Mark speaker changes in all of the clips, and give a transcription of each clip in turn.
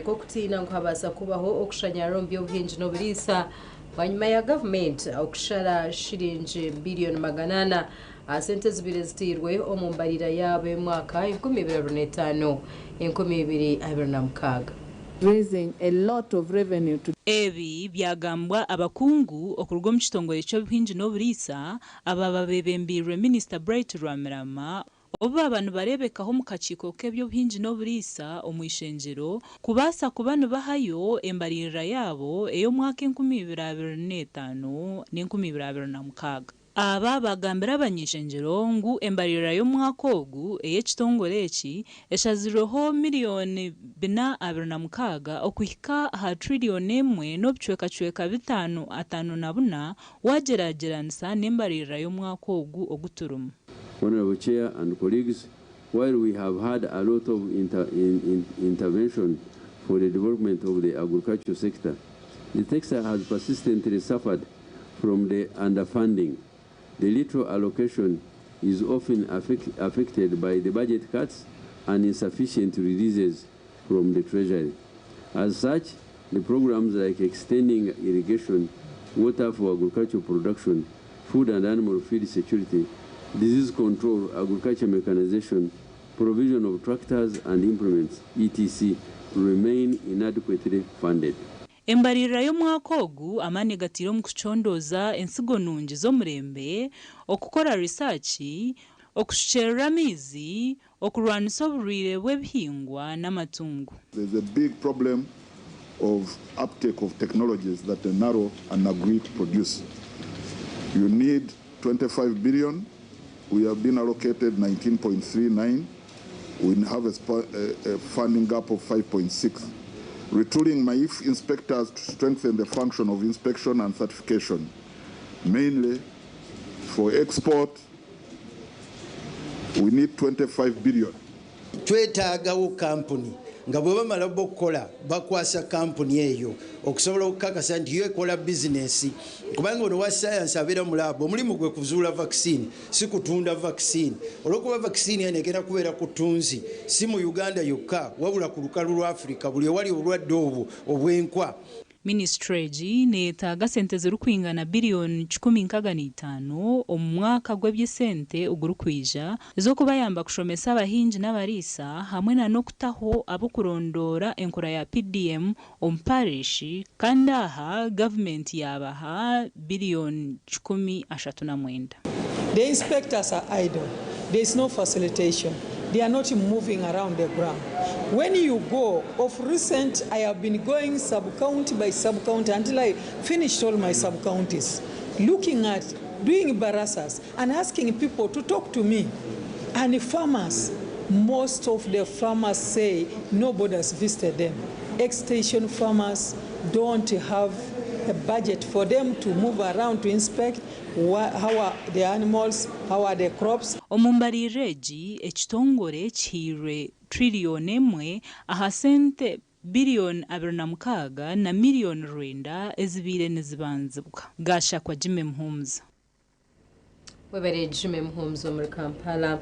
Speaker 1: ko kutina nkabasa kubaho okushanya rombi y'ubuhinji n'oburisa wanyuma ya government okushara shiringi billion maganana sente zibiri zitirwe omumbarira yabe mwaka 2025 2026
Speaker 2: raising a lot of revenue to
Speaker 3: ebi byagambwa abakungu okurugwa mu kitongole cy'obuhinji n'oburisa aba bebembirwe Minister Bright Rwamirama oba abantu barebekaho mu kakiiko k'eby'obuhinji n'oburisa omwishenjero kubasa kuba nibahayo embarira yabo eyo mwaka 2025 ne-2026 aba bagambira abanyeshenjero ngu embarira y'omwaka ogu ey'ekitongole eki eshazireho miliyoni 426 okuhika ha trillioni 1 n'obucwekacweka 554 wagerageranisa n'embarira y'omwaka ogu oguturumu.
Speaker 4: Honorable Chair and colleagues, while we have had a lot of intervention for the development of the agriculture sector, the sector has persistently suffered from the underfunding. The little allocation is often affected by the budget cuts and insufficient releases from the Treasury. As such, the programs like extending irrigation, water for agricultural production, food and animal feed security, disease control, agriculture mechanization, provision of tractors and implements, etc., remain inadequately funded.
Speaker 3: Embarira y'omwaka ogu amani gatiro mu kuchondoza ensigo nungi z'omurembe okukora research okushcherera amizi okurwanisa oburwire bw'ebihingwa n'amatungo.
Speaker 5: There's a big problem of uptake of technologies that the narrow and agri produce. You need 25 billion. We have been allocated 19.39. We have a funding gap of 5.6. Retooling MAIF inspectors to strengthen the function of inspection and certification, mainly for export. We need 25 billion.
Speaker 6: Twetagawo company nga bwe bamala bokola bakwasa company eyo okusobola okukakasa nti yo ekola business kubanga ono wa science abeera mu lab omulimu gwe kuzuula vaccine si kutunda vaccine olwokuba vaccine enegera kubeera kutunzi si mu Uganda yokka wabula ku lukalu lwa Africa buli ewali obulwadde obwo obwenkwa.
Speaker 3: Ministry neetaaga sente zirukwingana biliyoni 15 omu mwaka gw'ebyesente ogurukwija ez'okubayamba kushomesa abahingi n'abariisa hamwe na n'okutaho abokurondora enkora ya PDM omu parishi kandi aha gavumenti yabaha biliyoni 39.
Speaker 7: The inspectors are idle. There is no facilitation. They are not moving around the ground. When you go, of recent, I have been going sub-county by sub-county until I finished all my sub-counties, looking at, doing barasas and asking people to talk to me. And farmers, most of the farmers say nobody has visited them. Extension farmers don't have a budget for them to move around to inspect how are the animals, how are the crops.
Speaker 3: Omumbarireji ekitongore kihirwe trillioni 1 aha sente biliyoni 26 na miliyoni 9 ezibire nizibanzibwa. Gasha kwa Jimmy Mhumza.
Speaker 1: Webere Jimmy Mhumza muri Kampala.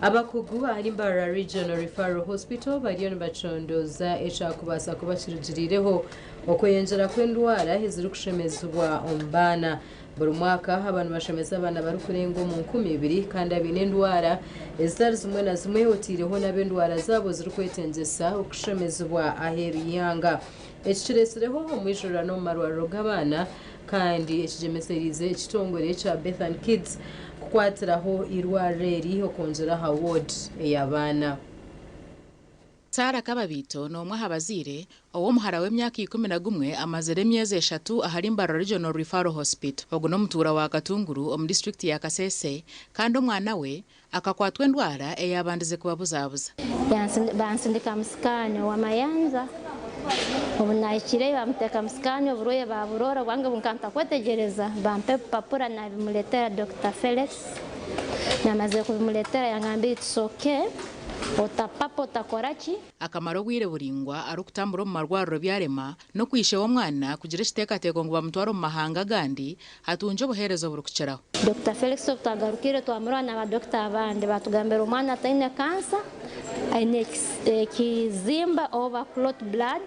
Speaker 1: Abakugu ari Mbara Regional Referral Hospital bariyo nibachondoza echakubasa kubashiririreho okwenjera kw'endwara eziri kushemezwa ombana buri mwaka abantu bashemeza abana bari kurenga mu 12 kandi abine endwara ezitari zimwe na zimwe hotireho n'abendwara zabo ziri kwetengesa okushemezwa aheriyanga ekiresereho omwijura no marwaro g'abana kandi ekijemeserize ekitongore cha Bethan Kids kukwatiraho irwareri okonjera ha ward ey'abana.
Speaker 8: Sara Kababito n'omwe habazire owomuhara w'emyaka 11 amazere emyezi 3 ahari Mbara Regional Referral Hospital ogwo n'omutura wa Katunguru omu district ya Kasese kandi omwana we akakwatwa endwara eyabandize kubabuzabuza.
Speaker 9: Bansindika musikani wa Mayanza obunayikire bamuteka musikani oburoye baburora bwange bunkanta kwetegereza bampe papura na bimuletera Dr. Felix namaze kubimuletera yangambi it's okay otapapo takorachi
Speaker 8: akamaro gwire buringwa arukutambura mu marwariro byarema no kwishe wo mwana kugira kitekateko ngo bamutwara mu mahanga gandi hatunje obuherezo burukiceraho.
Speaker 9: Dr. Felix tutagarukire twamurana ba doctor abandi batugambira umwana ataine kansa aine kizimba over clot blood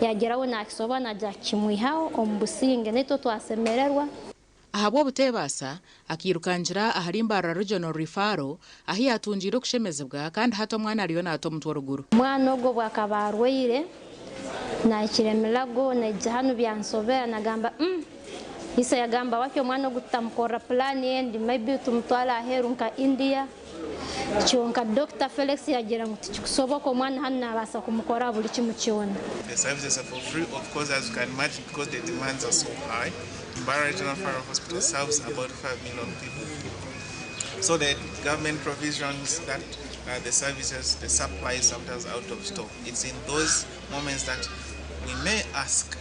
Speaker 9: yageraho nakisoba najya kimwihaho omubusinge nito twasemererwa
Speaker 8: ahabwo butebasa akirukanjira aharimbarara regional referral ahi yatunjira kushemezebwa kandi hato mwana ariyo nato mutworuguru
Speaker 9: mwana ogwo bwakabarweire nakiremelago najya hano byansobera nagamba isa yagamba wake mwana gutamkora plan and maybe tumtwala aheru nka India chonka Dr. Felix yagira muti kusoboko mwana hano nabasa kumukora buli kimu kiona.
Speaker 10: The services are for free, of course, as you can imagine, because the demands are so high. Mbabazi Regional Referral Hospital serves about 5 million people. So the government provisions that the services, the supply is sometimes out of stock. It's in those moments that we may ask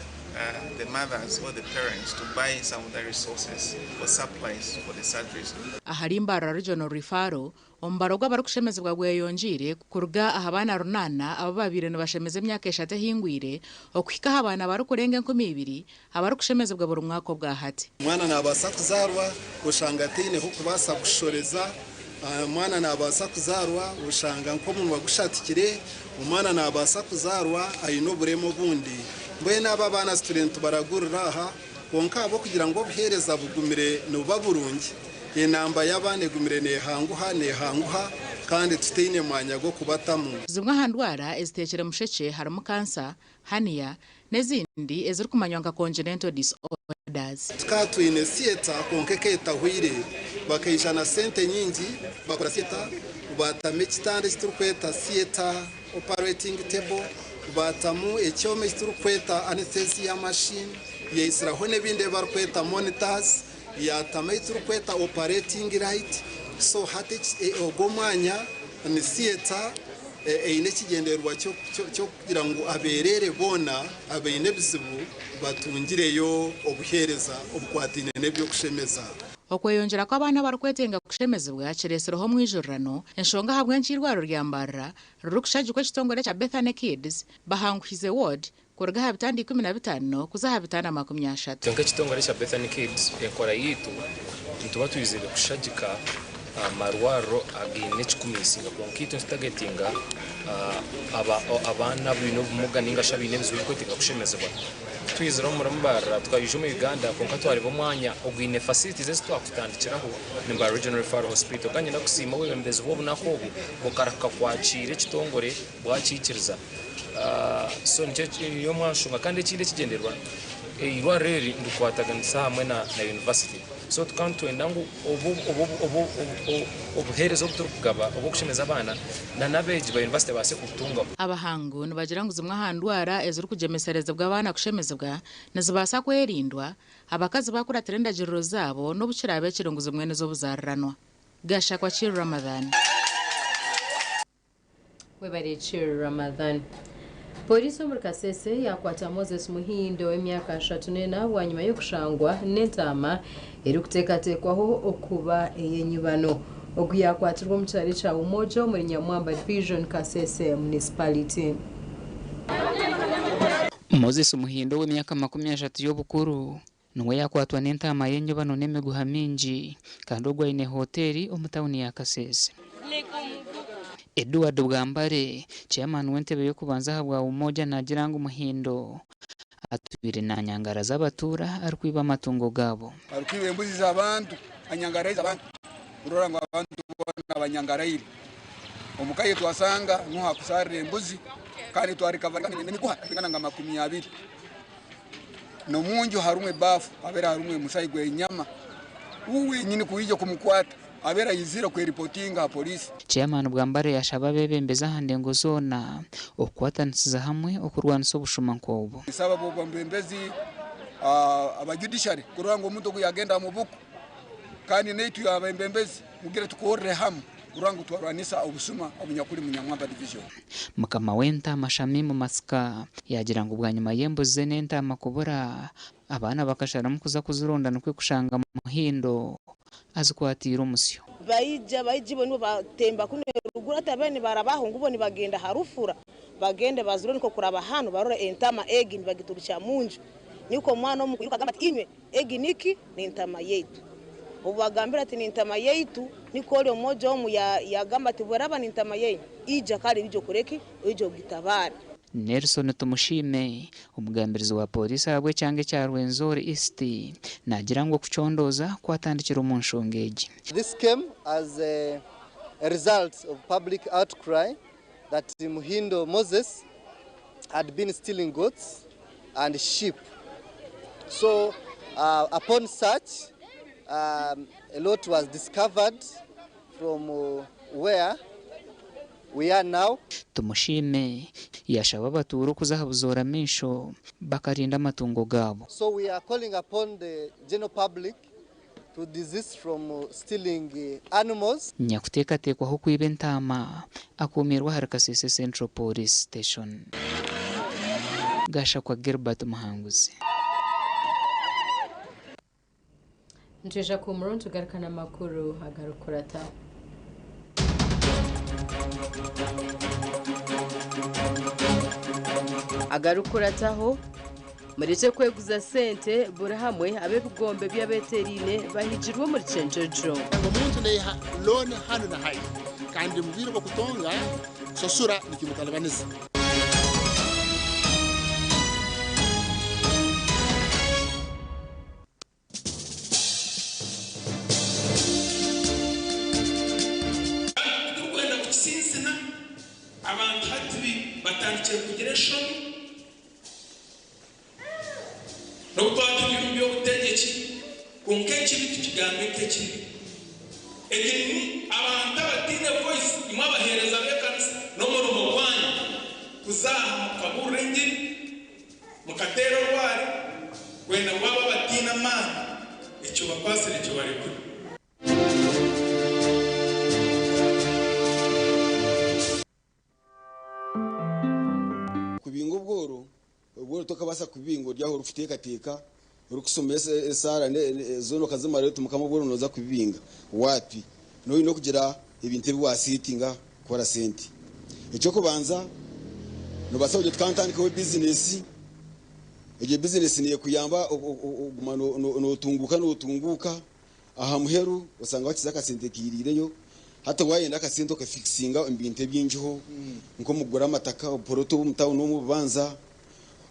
Speaker 10: the mothers or the parents to buy some of the resources or supplies for the surgeries.
Speaker 8: Aharimbarara regional referral ombarogwa barukushemezebwa gweyonjire kuruga ahabana runana abo babire nabashemeze emyaka 3 hingwire okwika abana barukurenge 12 abarukushemezebwa buri mwaka bwa hati
Speaker 11: mwana nabasa kuzarwa ushanga tine hukubasa kushoreza mwana nabasa kuzarwa ushanga nko munwa gushatikire umwana nabasa kuzarwa ayino buremo bundi mbe naba bana student baragurira aha konka abo kugira ngo buhereza bugumire no baburungi inamba y'abane gumire ne hanguha kandi tutine mwanya go kubatamu
Speaker 8: zimwe handwara ezitekere musheke harimo kansa hania nezindi eziri kumanywa congenital disorders
Speaker 11: tukatwine sieta konkeketa huire bakayishana sente nyingi bakora sieta batame kitande kiturukweta sieta operating table batamu ecyome kiturukweta anesthesia machine yisiraho nebinde barkweta monitors yatama kiturukweta operating right so hati ogomanya ni sieta eine kigenderwa cyo kugira ngo aberere bona abeine bisibu batungireyo obuhereza obukwatine nebyo kushemeza
Speaker 8: okweyonjera ko abana barukwetenga kushemezebwa kireseroho mwijurano enshonga habwe nchirwaro ryambarra rurukushajikwe kitongore cha Bethany Kids bahanguhize ward kuruga habitandi 15 kuza habitana 30
Speaker 12: tonke kitongore cha Bethany Kids ekora yitu ntuba tuyizire kushajika marwaro agine chikumisinga konkito stagetinga abana bino bumuga ninga shabine bizwikwetenga kushemezebwa twizira murambara twayujume Uganda konka twari bomwanya ogwine facilities ezitwakutandikiraho Mbabazi Regional Referral Hospital kanye nakusima webembezi bo nakobo bokaraka kwakire kitongore bwakikiriza so nje yo mwashunga kandi kinde kigenderwa irwa reri ndukwataganisa hamwe na university so tukantwenda ngo obuherezo buturukugaba obukushemeza abana na nabeji ba university base kutunga
Speaker 8: abahangu nibagira ngo zimwe handwara eziri kujemesereza bw'abana kushemezebwa nazibasa kwerindwa abakazi bakura trenda jirro zabo n'obucirabe kirongozo mwene zo buzarranwa gasha kwa Chiru Ramadhan
Speaker 1: webare Chiru Ramadhan. Polisi muri Kasese yakwata Moses Muhindo w'emyaka 34 wanyuma yo kushangwa n'entama eri kutekatekwaho okuba eyenyibano oguyakwatirwa mu cyari cya Umojo muri Nyamwamba Division Kasese Municipality.
Speaker 13: Moses Muhindo w'emyaka 30 y'obukuru nuwe yakwatwa n'entama yenyibano n'emiguha mingi kandi ogwaine hoteli omutawuni ya Kasese. Edward Bwambare chairman w'entebe yo kubanza habwa Umoja nagira ngo Muhindo atubire na nyangara z'abatura arikwiba amatungo gabo
Speaker 14: arikwiba embuzi z'abantu anyangara z'abantu urora ngo abantu bona abanyangarayire omukaye twasanga no hakusarira embuzi kandi twarikavanga n'emikuha bingana nga 20 no munju harumwe bafu abera harumwe musayigwe inyama uwe nyine kuije kumukwata abera yizira ku reportinga police.
Speaker 13: Chairman Bwambare yashaba bebembeza hande ngo zona okwatanisiza hamwe okurwanisa obushuma nkobo.
Speaker 14: Sababu bambembezi abajudiciary kurango umuntu kuyagenda mu buku kandi netu abembembezi mugira tukorre hamwe kurango twarwanisa obusuma obunyakuri mu Nyamwamba Division.
Speaker 13: Mukama wenta mashami mu masika yagira ngo bwanyuma yembuze nenta amakobora abana bakashara mu kuza kuzironda no kwekushanga Muhindo azikwatira umusyo
Speaker 15: bayije bo batemba kuno rugura tabene barabaho ngubo ni bagenda harufura bagende bazuro niko kuraba hano barora entama egi ni bagiturucha munju niko mwana mu kugamba inywe egi niki ni entama yetu ubagambira ati ni entama yetu niko lyo moja omu ya gamba ati bweraba ni entama yetu ija kari bijo kureki ijo gitabara.
Speaker 13: Nelson Tumushime umugambirizi wa polisi habwe cyange cya Rwenzori East nagira ngo kucondoza kwatandikira mu nshongeji.
Speaker 16: This came as a result of public outcry that Muhindo Moses had been stealing goats and sheep. So upon search, a lot was discovered from where we are now.
Speaker 13: Tumushime yashaba abaturu kuzahabuzora misho bakarinda amatungo gabo.
Speaker 16: So we are calling upon the general public to desist from stealing animals.
Speaker 13: Nyakuteka tekwa ho kwiba ntama akumirwa Harakasese Central Police Station. Gasha kwa Gilbert Muhanguzi.
Speaker 1: Njeja ku murongo tugarukana makuru agarukurata. Agarukurataho muretse kweguza sente burahamwe abebugombe by'abeterine bahijirwe muri cenjojo.
Speaker 17: Umuntu neha loan hano na hayi kandi mubiro bakutonga sosura nikimutalabaniza.
Speaker 18: Abantu hatibi batandikiye kugeration no gutwara ibyo gutegeki kunkechi bitu kigambe kechi egeni abantu abatine voice imwe abahereza bekanisa no murumo kwanya kuzaha kaburengi mukatero rwari kwenda waba batina mana icyo bakwasire cyo bari kuri.
Speaker 19: Ubwo tokabasa kubingo ryaho rufite kateka urukusomesa esara zono kazima rero tumukamubona noza kubinga wapi no kugira ibintu biwasitinga kora senti icyo kubanza no basabye twantandika we business ege business niye kuyamba no tunguka aha muheru usanga bakiza kasente kirireyo hata wayenda kasento ka fixinga imbinte byinjiho nko mugura amataka poroto mutawo no mubanza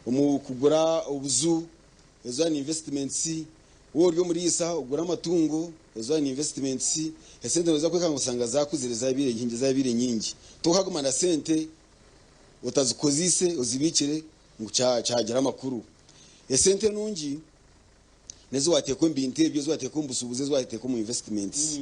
Speaker 19: umukugura ubuzu ezo ni investments wo ryo muri isa ugura amatungo ezo ni investments esente noza kweka ngusanga zakuzereza ibire nkingi zabire nyingi tukaguma na sente utazikozise uzibikire ngucagira amakuru esente nungi nezo wateko mbinte byo zo wateko mbusubuze zo wateko mu investments.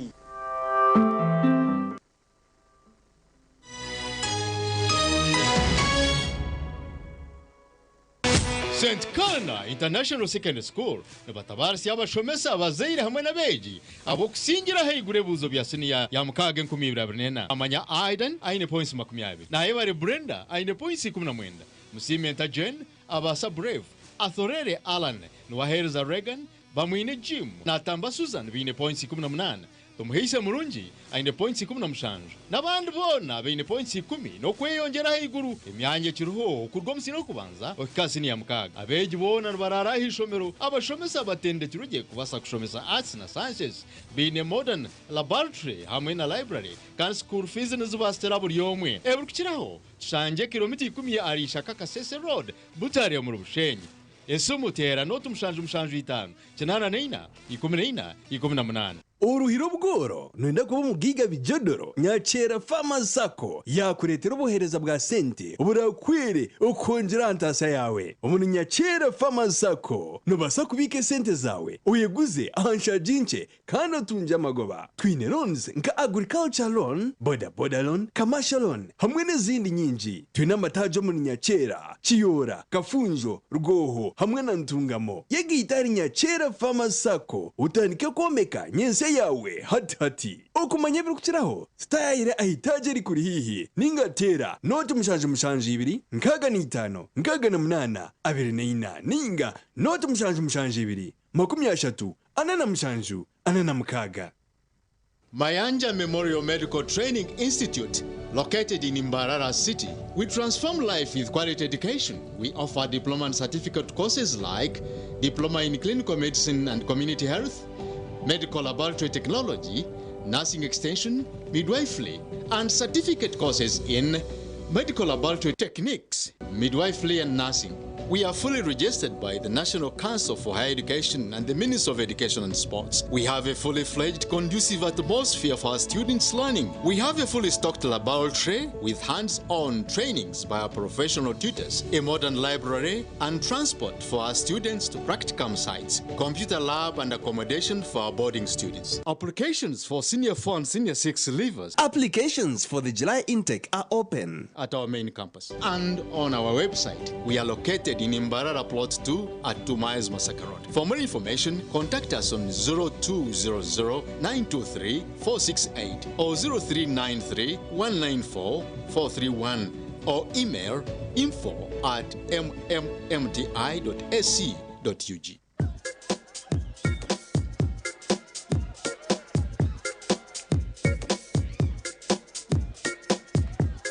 Speaker 20: St. Kana International Secondary School nabatabarisi abashomesa abazaire hamwe nabeji abo kusingira haigure buzo bya senior ya mukage 2024 amanya Aiden aine points 20 na Evare Brenda aine points 19 Musimenta Jen abasa Brave Athorere Alan Nwahereza Regan bamwine Jim na Tamba Susan bine points 18 tumuhise murungi aine points 15 nabandi bona bine points 10 no kweyongera haiguru emyanye kiruho kurwo musino kubanza okasi ni ya mukaga abeji bona barara hishomero abashomesa batende kirugiye kubasa kushomesa arts na sciences bine modern laboratory hamwe na library kan school fees nizubastera buri yomwe eburukiraho shanje kilometri 10 ari shaka Kasese road butare mu Bushenyi esumutera no tumushanje 5 kinana neina 18
Speaker 21: Uruhiro bworo nwenda kuba mugiga bijodoro nyakera Farmers Sacco yakuretera ubuhereza bwa sente uburakwire ukongera antasa yawe umuntu nyakera Farmers Sacco nubasa kubike sente zawe uyeguze ahansha jinche kandi utunje amagoba twine loans nka agriculture loan boda loan commercial loan hamwe n'izindi nyinji twina amatajo mu nyakera Kiyora Kafunjo Rwoho hamwe na Ntungamo yegitari nyakera Farmers Sacco utanike komeka nyense yawe hati okumanya birukiraho style ahitaje ri kuri hihi ningatera note mushanje 2 nkaga ni 5 nkaga na 8 abiri neina ninga note mushanje 2 30 anana mushanju anana mukaga.
Speaker 20: Mayanja Memorial Medical Training Institute, located in Mbarara City. We transform life with quality education. We offer diploma and certificate courses like Diploma in Clinical Medicine and Community Health, Medical Laboratory Technology, nursing extension, midwifery, and certificate courses in medical laboratory techniques, midwifery and nursing. We are fully registered by the National Council for Higher Education and the Ministry of Education and Sports. We have a fully fledged conducive atmosphere for our students' learning. We have a fully stocked laboratory with hands-on trainings by our professional tutors, a modern library, and transport for our students to practicum sites, computer lab and accommodation for our boarding students. Applications for Senior 4 and Senior 6 leavers.
Speaker 21: Applications for the July intake are open
Speaker 20: at our main campus and on our website. We are located in Mbarara Plot 2 at 2 Miles Masaka Road. For more information, contact us on 0200-923-468 or 0393-194-431 or email info@mmmdi.ac.ug.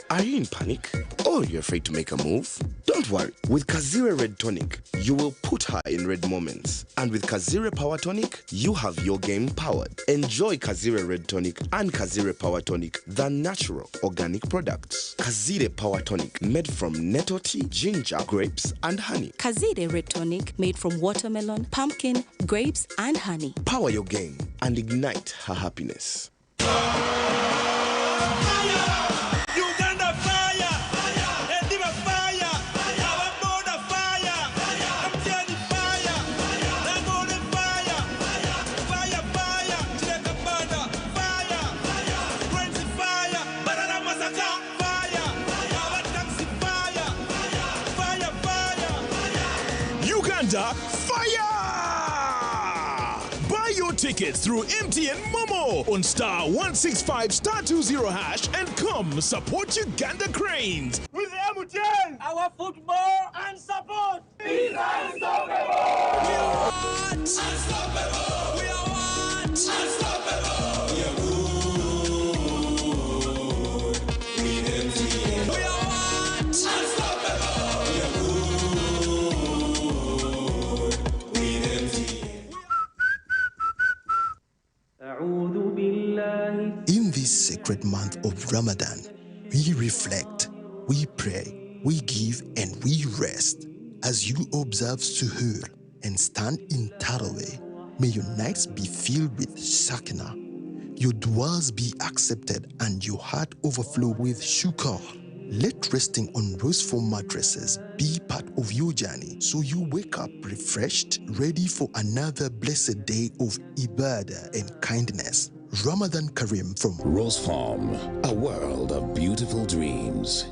Speaker 2: Are you in panic? Or you're afraid to make a move? Don't worry. With Kazire Red Tonic, you will put her in red moments. And with Kazire Power Tonic, you have your game powered. Enjoy Kazire Red Tonic and Kazire Power Tonic, the natural organic products. Kazire Power Tonic, made from nettle tea, ginger, grapes, and honey.
Speaker 22: Kazire Red Tonic, made from watermelon, pumpkin, grapes, and honey.
Speaker 2: Power your game and ignite her happiness.
Speaker 23: Fire! Buy your tickets through MTN Momo on *165*20# and come support Uganda Cranes.
Speaker 24: With MTN, our football and support is unstoppable. We are what? Unstoppable. We are what? Unstoppable. We are good. With MTN. We are what? Unstoppable. We are good.
Speaker 25: In this sacred month of Ramadan, we reflect, we pray, we give, and we rest. As you observe Suhoor and stand in Tarawih, may your nights be filled with Sakina, your du'as be accepted, and your heart overflow with shukr. Let resting on rose-foam mattresses be part of your journey so you wake up refreshed, ready for another blessed day of ibadah and kindness. Ramadan Kareem from
Speaker 26: Rose Farm, a world of beautiful dreams.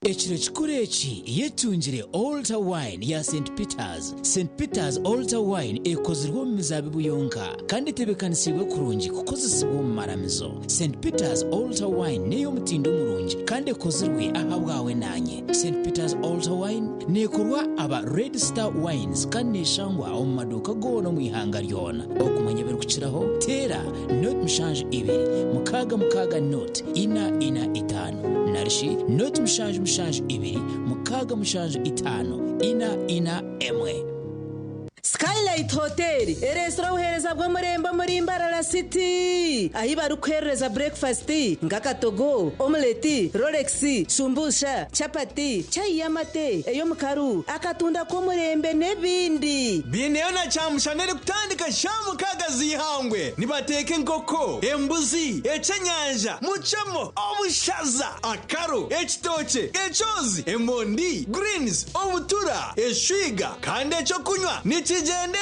Speaker 27: Ekiro kikuru eki yetungire Altar Wine ya St. Peters. St. Peters Altar Wine ekozirwe mu mizabibu yonka kandi tebekanisibwe kurungi kukozesebwa mu maramizo. St. Peters Altar Wine neyo mutindo murungi kandi ekozirwe ahabwawe nanye. St. Peters Altar Wine nekorwa aba Red Star Wines kandi neshangwa omu maduka gono mu ihanga lyona. Okumanya berukiraho tera note mushanju 2 mukaga note ina itano narishi note mushanju 2 mukaga mushanju 5 ina emwe.
Speaker 1: Skylight Hotel restaurant uhereza bwo murembo muri Mbarara City ahi barukereza breakfast ngakatogo omelette rolex shumbusha chapati chai yamate eyo mukaru akatunda ko murembe nebindi
Speaker 21: bineyo na chamushanere kutandika shamu kagazihangwe nibateke nkoko embuzi echenyanja muchamo obushaza akaro ekitoche echozi emondi greens obutura eshwiga kandi echo kunywa nikigenderaho.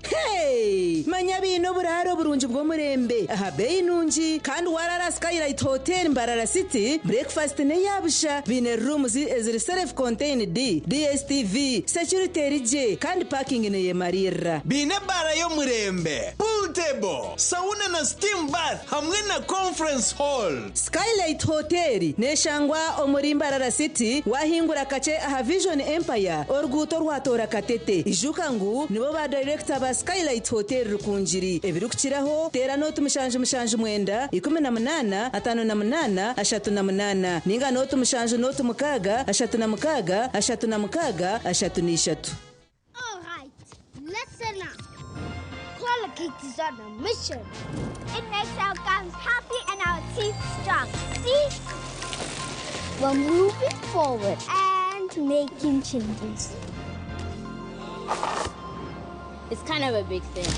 Speaker 1: Hey manya bino buraro burunji bwo murembe aha bei nunji kandi warara Skylight Hotel Mbarara City breakfast ne yabusha bine rooms eziri self contained DSTV security rije kandi parking ne yemarira
Speaker 21: bine bara yo murembe pool table sauna na steam bath hamwe na conference hall.
Speaker 1: Skylight Hotel neshangwa omuri Mbarara City wahingura kace aha Vision Empire orguto rwatora katete ijukangu nibo ba director ba Skylight Hotel rukunjiri ebirukiraho tera note mushanju mwenda 18 58 38 ninga note mushanju note mukaga 36 36 33.
Speaker 28: All right, listen up. Call a
Speaker 3: cake is on a mission. It makes our gums healthy and our teeth strong. See? We're moving forward and making changes.
Speaker 4: It's kind of a big thing.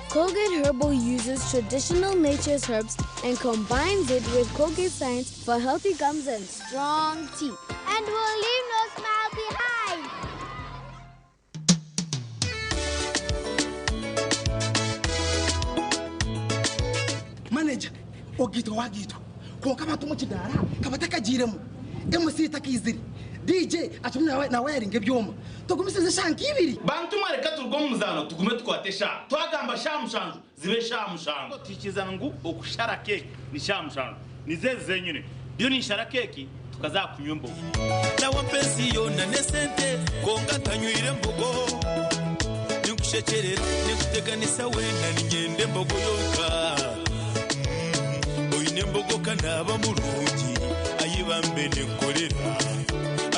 Speaker 3: Colgate Herbal uses traditional nature's herbs and combines it with Colgate Science for healthy gums and strong teeth. And we'll leave no smile behind.
Speaker 5: Manager, ogito wagito. Ko kama tumuchidara, kabataka jiremu. MC takiziri. DJ atumna na wearing ebyoma. Tugumisize shanki ibiri.
Speaker 6: Bantu mareka turgo muzano tugume twatesha. Twagamba shamushanju zibe shamushanju. Tikizana ngo okushara cake ni shamushanju. Nizeze nyine. Byo ni shara cake tukazakunywa mbogo.
Speaker 24: Na wapenzi yona nesente konga tanywire mbogo. Nikushekerera nikuteganisa wenda ninyende mbogo yoka. Oyine mbogo kanaba mulungi ayibambe nekolera.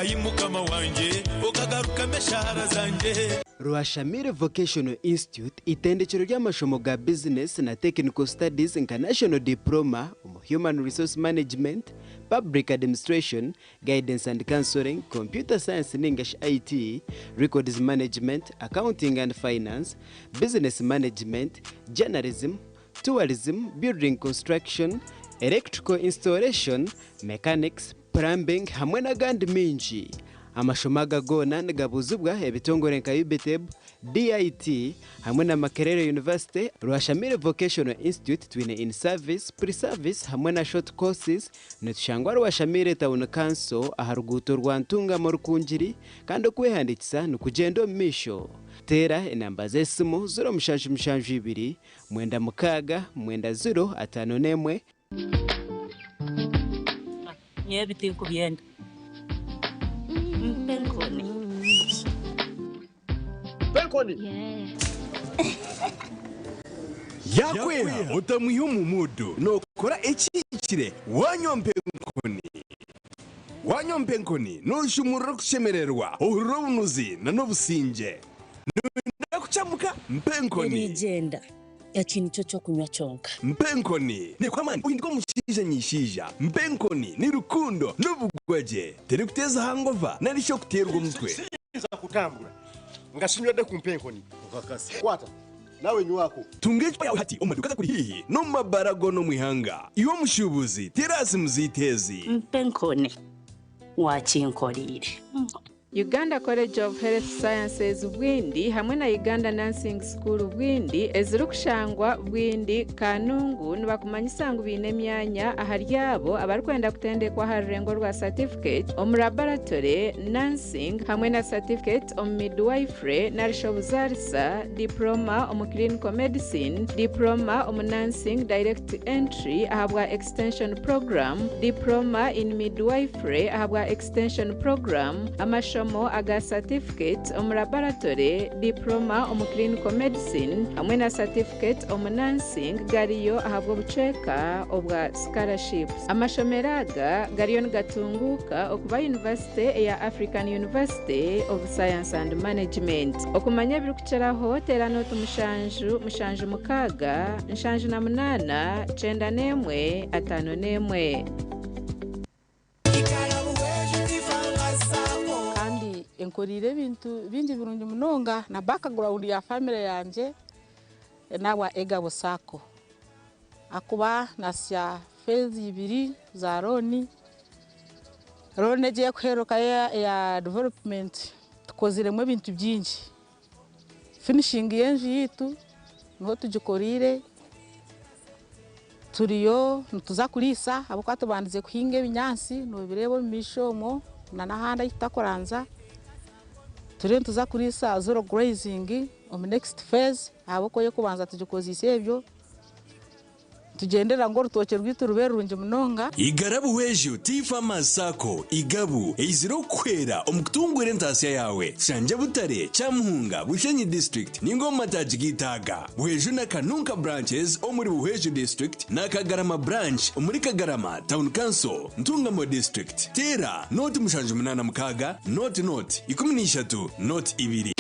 Speaker 24: Ayimukama wanje okagaruka meshara zanje.
Speaker 7: Rwashamire Vocational Institute itendekero ry'amashomo ga business na technical studies international diploma human resource management, public administration, guidance and counseling, computer science and English IT, records management, accounting and finance, business management, journalism, tourism, building construction, electrical installation, mechanics, plumbing hamwe n'agandi minji. Amashomaga gona ngabuzubwa ebitongore nka UBTEB, DIT hamwe na Makerere University. Rwashamire Vocational Institute twine in service, pre-service hamwe na short courses. Netushangwa Rwashamire Town Council aharuguto rwantunga mu Rukungiri kandi kwehandikisa nukugendo misho. Tera enamba zesimu 0772 9 9
Speaker 4: Nye biti kubyenda.
Speaker 6: Penkoni.
Speaker 21: Yakwera utamuyo mu mudu nokora ekikire wanyompe nkoni. Wanyompe nkoni noshumura kushemererwa urubunuzi na nobusinje. Ndakuchamuka mpenkoni.
Speaker 4: Rigenda. Yachini chocho kunywa chonka.
Speaker 21: Mpenkoni ni kwamani uyindiko mushija nyishija. Mpenkoni ni rukundo n'ubugwaje. Teri kuteza hangova narisho kuterwa umutwe.
Speaker 6: Sinza kutambura. Ngashinywede ku mpenkoni. Ukakasi. Kwata. Nawe nywako.
Speaker 21: Tungechwa yawe hati umaduka kuri hihi no mabarago no mwihanga. Iyo mushubuzi terasi muzitezi.
Speaker 4: Mpenkoni. Wachinkorire.
Speaker 9: Uganda College of Health Sciences Bwindi hamwe na Uganda Nursing School Bwindi ezirukushangwa Bwindi Kanungu nibakumanyisangu bine myanya aharyabo abarikwenda kutendekwa harengo rwa certificate om laboratory nursing hamwe na certificate om midwifery na rishobuzarisa diploma om clinical medicine diploma om nursing direct entry ahabwa extension program diploma in midwifery ahabwa extension program amashomo aga certificate om laboratory diploma om clinical medicine hamwe na certificate om nursing gariyo ahabwa bucheka obwa scholarships amashomeraga gariyo ngatunguka okuba University ya African University of Science and Management okumanya birukucheraho terano tumushanju mukaga nshanju na munana chenda nemwe atano nemwe.
Speaker 4: Enkorire bintu bindi birungi munonga na background ya family yanje nawa egabo sako akuba nasya phase ibiri za roni je kweroka ya development tukoziremwe bintu byinshi finishing yenju yitu no tugikorire turiyo ntuza kulisa abukwato bandize kuhinga ebinyansi no birebo mishomo na nahanda itakoranza turi ntuza kulisa zero grazing on next phase aboko yo kubanza tugikozise ebyo tugendera ngo rutoke rwitu ruberunje munonga
Speaker 21: igarabu wejo tifa masako igabu eiziro kwera omukutungwire ntasiya yawe shanje butare chamuhunga bushenyi district ningoma tajigitaga wejo na kanunka branches omuri buhejo district na kagarama branch omuri kagarama town council ntungamo district tera not mushanje munana mukaga not 13 not 2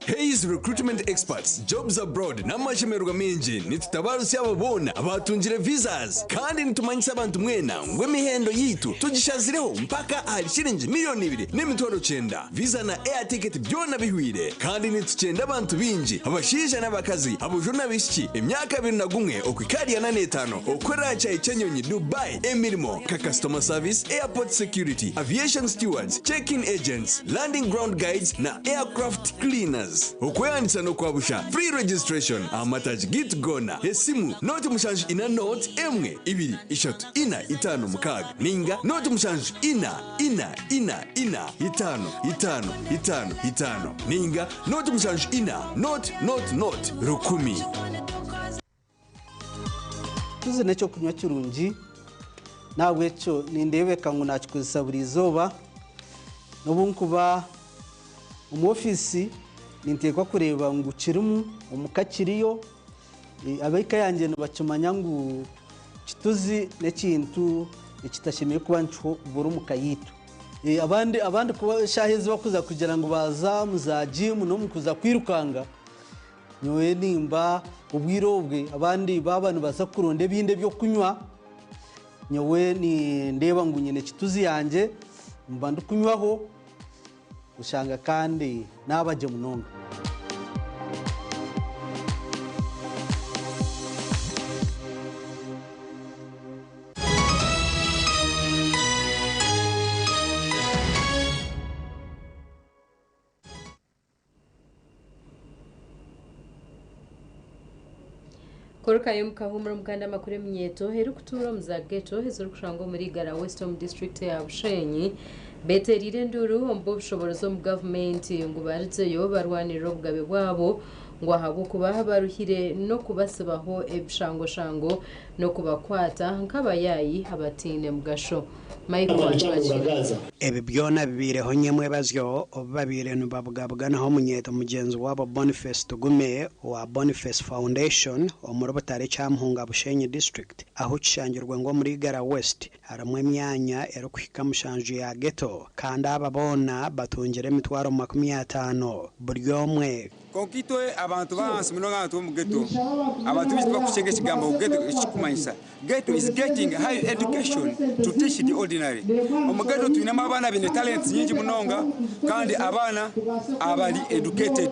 Speaker 21: Hayes Recruitment Experts, Jobs Abroad n'amashemerwa menji nitutabarusi ababona abatungire visas kandi nitumanyisa abantu mwena ngw'emihendo yitu tugishazireho mpaka ahari shilingi miliyoni 2.9 visa na air ticket byona bihwire kandi nitucenda abantu binji abashisha n'abakazi abujuna bishiki emyaka 21 okwikariya na 5 okorera cyayi Kenyonyi Dubai emirimo ka customer service, airport security, aviation stewards, check-in agents, landing ground guides na aircraft cleaners. Okweyanisa no kwabusha free registration amataji git gona esimu noti mushanju ina note emwe ibiri ishatu ina itano mukaga ninga noti mushanju ina itano ninga noti mushanju ina not rukumi.
Speaker 8: Tuzi necyo kunywa kirungi nawe cyo nindebeka ngo nakikozesa buri izoba nobunkuba mu office nintekwa kureba ngo kirimu umukakiriyo abayika yanjye nabacumanya ngo kituzi nekintu ekitashimiye kuba ncho buru mukayitu abandi kuba shahizi bakuza kugira ngo baza muza gym no mukuza kwirukanga nyowe nimba ubwirobwe abandi babanu baza kuronde binde byo kunywa nyowe ni ndeba ngo nyine kituzi yanjye mba ndukunywaho ushanga kandi nabaje munonga
Speaker 1: Koruka yomukahumura muganda makure mnyeto heru kutura mzageto hezuru kushango muri gara Western District ya Bushenyi beterire nduru ombo bushoborozo mu government ngo baritseyo barwanira ubwabe bwabo ngo ahabo kubaha baruhire no kubasabaho ebishango no kubakwata nkabayayi abatine mugasho
Speaker 10: Ebi byona bibireho nyemwe bazyo babire nubabugabwa naho munyeto mugenzi wabo Boniface Tugume wa Boniface Foundation omurobotare cyamhunga Bushenyi District aho kishangirwa ngo muri Gara West haramwe myanya ero kwika mushanju ya ghetto kandi ababona batungire mitwaro 50 buryomwe
Speaker 11: konkitwe abantu bansi munonga mu ghetto abantu bitwa kushenge kigambo ghetto ikikumanyisa ghetto is getting high education to teach the ordinary omughetto tuinama abana bine talents nyingi munonga kandi abana abali educated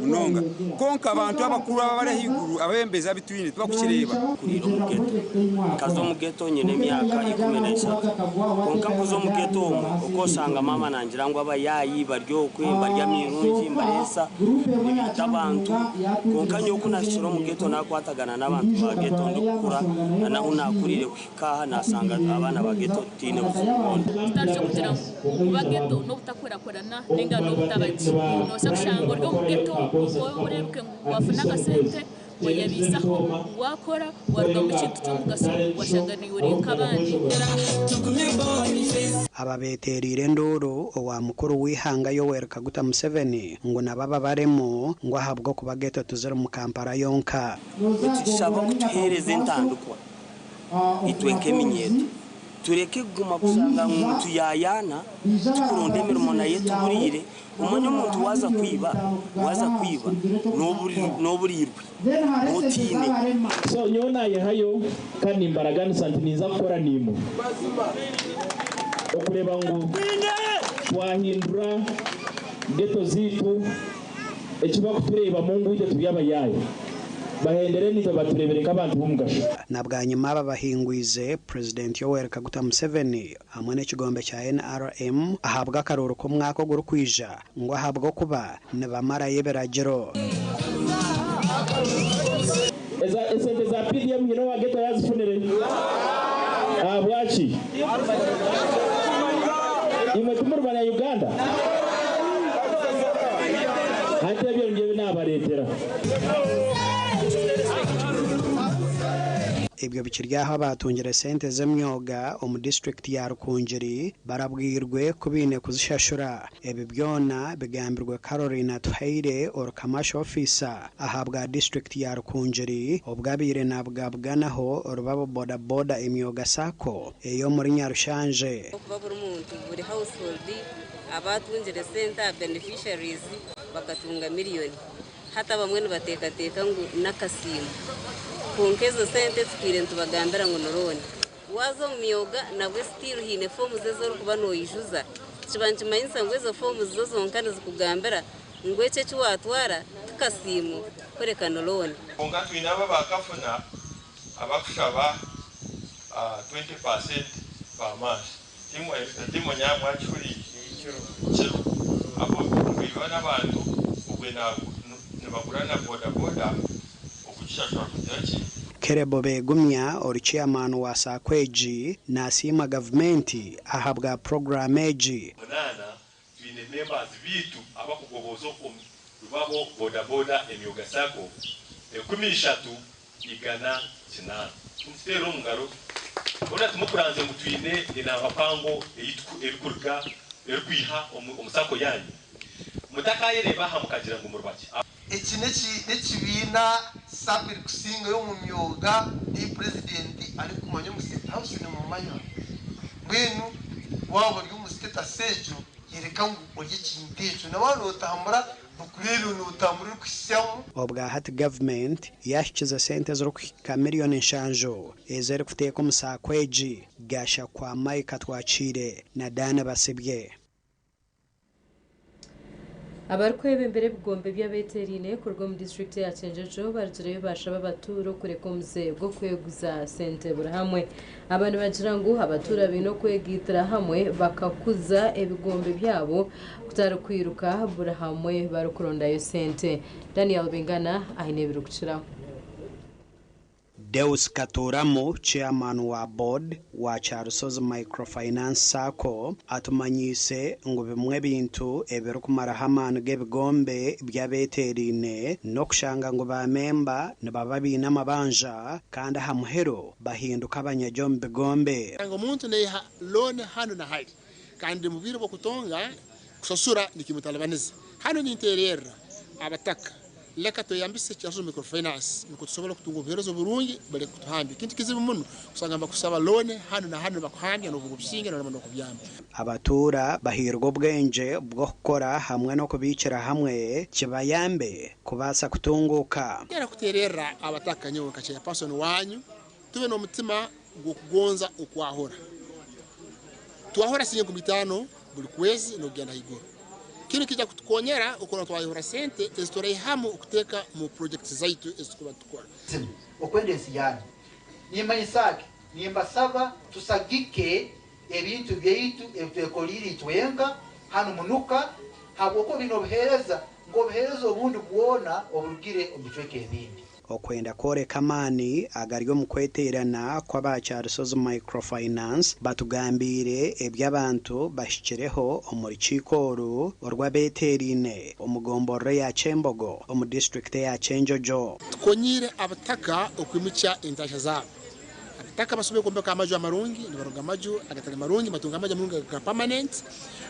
Speaker 11: munonga konka abantu abakuru abali higuru abembeza bitwine tubakukireba
Speaker 12: kuriro mu ghetto kazo mu ghetto nyine myaka 13 konka kuzo mu ghetto uko sanga mama nangira ngo abayayi baryo kwimba rya mirungi mbaresa abantu konkanyo kunashiro mu ghetto nakwatagana n'abantu ba ghetto ndokura naho nakurire kwikaha nasanga abana ba ghetto tine
Speaker 14: tutaje kugira ngo ba ghetto no butakwerakorana ninga no butabaji no sakushango ryo mu ghetto ko ureruke ngo wafuna gasente wayabisaho wakora waruga mu kintu cyo mugaso washaganiye uri kabandi
Speaker 10: ababeterire nduru wa mukuru wihanga Yoweri Kaguta Museveni ngo nababa baremo ngo ahabwo kuba ghetto tuzero mu Kampala yonka
Speaker 12: tushaba kutuhereza intanduko itwenke minyeto tureke guma kusanga umuntu yayana tukuronde mirimo na yetu burire umunyo umuntu waza kwiba noburirwe mutine
Speaker 15: so nyona yahayo kandi imbaraga nisantiniza gukora nimo okureba ngo twahindura ghetto zitu ekiba kutureba mu nguje tuyabayaye bahendere nizo baturebereka abantu bumugasho
Speaker 10: nabwanyuma babahingwize President Yoweri Kaguta Museveni hamwe n'ikigombe cya NRM ahabwa akaroro ko mwako guru kwija ngo ahabwa kuba nabamara yeberagero
Speaker 15: esente za PDM nyino wa ghetto yazifunire abwachi imetumurwa na Uganda hata byo ngiye nabaretera
Speaker 10: ibyo bikiryaho abatungire sente z'emyoga mu district ya Rukungiri barabwirwe kubine kuzishashura ebi byona bigambirwe Carolina Tuhaire or commercial officer ahabwa district ya Rukungiri obwabire nabwabwanaho rubabo boda emyoga sako eyo muri Nyarushanje
Speaker 16: kuba buri muntu buri household abatungire sente beneficiaries
Speaker 13: bakatunga miliyoni hata bamwe nibatekateka ngo n'akasimu konkezo sente twire ntubagambira ngo norone wazo myoga nabwe still hine form zezo kuba no yijuza kibanje mayinsa ngo izo form zo zonkana zikugambira ngo ece cyatwara tukasimu koreka norone
Speaker 16: konga twina bakafuna abakushaba 20% bamashi timu nyamwa churi chiro abo kwibana abantu ubwe nabagurana boda okuchashwa kutachi
Speaker 10: Kerebo Begumya ori chairman wa Sakweji nasima government ahabwa program eji
Speaker 16: munana twine members bitu abakugobozo rubabo boda emyoga sako 13 igana kinana nsero mungaro ona tumukuranze mutwine ina bapango ebikurga erikwiha omusako yanyu mutakayereba hamukagira ngo murubaki
Speaker 17: iki nekibina sabiri kusinga yo mu myoga ni president ari kumanya mu state house ni mu manya mwenu wabo ryo mu state asejo yereka ngo oye kintecho nabano otambura bukurero no utambura kwisyamu
Speaker 10: obwa hat government yashikiza sente zo kuhika miliyoni nshanjo ezere kuteka Sakweji gasha kwa Mike twachire na Dana basibye
Speaker 1: abarkwebe imbere bugombe by'abeterine kurwa mu district ya Chenjejo barjire bashaba baturo kurekomze bwo kweguza sente burahamwe abantu bagira ngo abatura bino kwegitira hamwe bakakuza ebigombe byabo kutarakwiruka burahamwe barukuronda yo sente. Daniel Bengana ahine birukira
Speaker 10: Deus Katuramo, chairman wa board wa Charusozi Microfinance Sako, atumanyise ngo bimwe bintu ebero kumara hamano gebigombe byabeterine no kushanga ngo ba member nababa bina mabanja kandi hamuhero bahinduka abanyajombe gombe.
Speaker 18: Ngo umuntu ne loan hano na hali kandi mubiro bokutonga kusosura nikimutalabaniza. Hano ni interera abataka leka toyambise cyazo Microfinance nukutusobora kutunga ubuherezo burungi bale kutuhambi kintu kizibu muno kusanga bakusaba loan hano na hano bakuhambya no bugubishinga no no kubyamba
Speaker 10: abatura bahirwa ubwenge bwo gukora hamwe no kubikira hamwe kibayambe kubasa kutunguka
Speaker 18: yara kuterera abatakanyo kache person wanyu tube no mutima go kugonza ukwahora tuahora sinye kubitano buli kwezi no genda higoro kino kijya kutukonyera uko twayihora sente esitora ihamu ukuteka mu project zaitu esikuba tukora
Speaker 19: okwendesi yani nimba isake nimba saba tusagike ebintu byeitu ebitekoliri twenga hano munuka haboko bino bihereza ngo bihereza obundi kuona oburugire obitweke ebindi
Speaker 10: okwenda kore kamani agaryo mukweterana kwa Charusozi Microfinance batugambire ebyabantu bashikireho omurikikoru orwabeterine omugomboro ya Chembogo omu district ya Chenjojo
Speaker 18: tukonyire abataka okwimicha intasha zabo abataka basube kumbeka amaju amarungi nibaronga amaju agatanga marungi batunga amaju amarungi ka permanent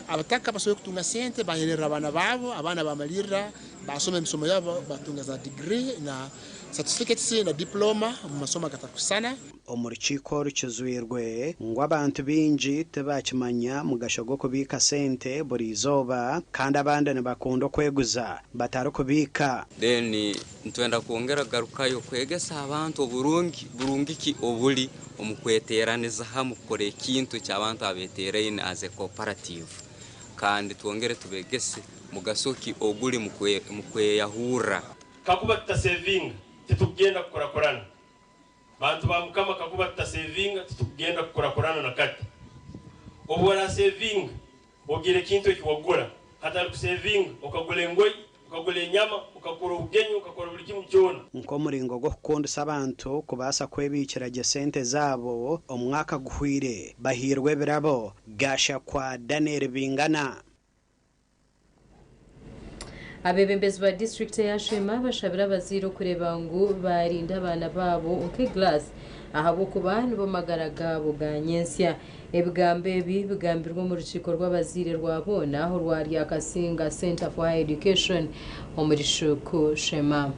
Speaker 18: abataka basube kutunga sente baherera abana babo abana bamalira basome imisomo yabo batunga za degree na certificates na diploma mu masomo gatakusana
Speaker 10: omurikiko rukizwirwe ngo abantu binji tebakimanya mugashogo kubika sente buri zoba kandi abandi nibakunda kweguza batari kubika
Speaker 20: then ntwenda kuongera garukayo kwegesa abantu burungi ki obuli omukweteraniza hamwe kore ikintu cy'abantu abeterene as a cooperative kandi tuongere tubegese mugasoki oguli mukweyahura
Speaker 22: kakuba tutasaving titugenda kukorakorana bantu bamukama kakuba tutasaving titugenda kukorakorana na kati obora saving ogire kintu kiwagura hatari kusaving okagule ngoyi ukagule nyama ukakora ugenyo ukakora buri kimwe cyona
Speaker 10: nko muringo go kukondesa abantu kubasa kwebikira sente zabo omwaka guhwire bahirwe birabo gasha kwa Daniel Bingana
Speaker 1: abebembezi ba district ya Shema bashabira baziro kureba ngo barinda abana babo uke glass ahabo kubantu bo magaraga buganyensya ebigambe bigambirwa mu rukiko rw'abazire rwabona aho rwari akasinga Center for Higher Education mu rishuko Shema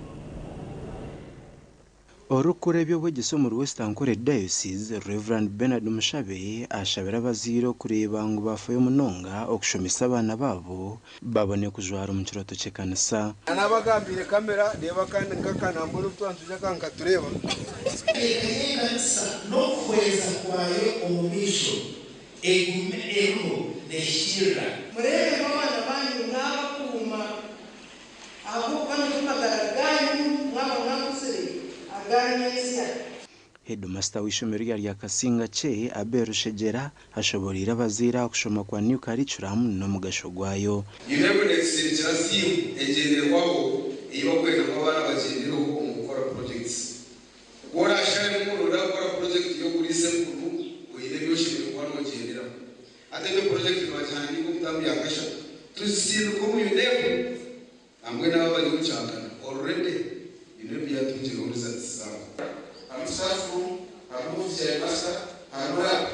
Speaker 2: orukure by'obwegesa mu Western Kore Diocese Reverend Bernard Mushabe ashabira abaziro kureba ngo bafuye munonga okushomesa abana babo babone kujwara mu kiroto cy'ekanisa
Speaker 3: anabagambire kamera reba kandi nkakanambura utwantuja kanka tureba
Speaker 5: kanisa no kweza kwayo umumisho ego neshira murebe abana banyu mwabakuma aho kandi kumagaragayo mwamusere aganyesia
Speaker 2: Headmaster w'ishomero rya Kasinga che aberushegera ashoborira abazira okushoma kwa new curriculum no mugasho gwayo
Speaker 23: Yinebo nexerera simu egenderwaho iyo kwenda ko bana bagendereho mu gukora projects wora shari mu gukora project yo kuri sekuru uyire byoshimira kwa no gendera atebe project bajyanye ko mutamu yakasha tusiru ko mu yinebo amwe nabo bari gucangana already yinebo yatunje ngo risatsa Safu, Hamuzi Master, Hamura,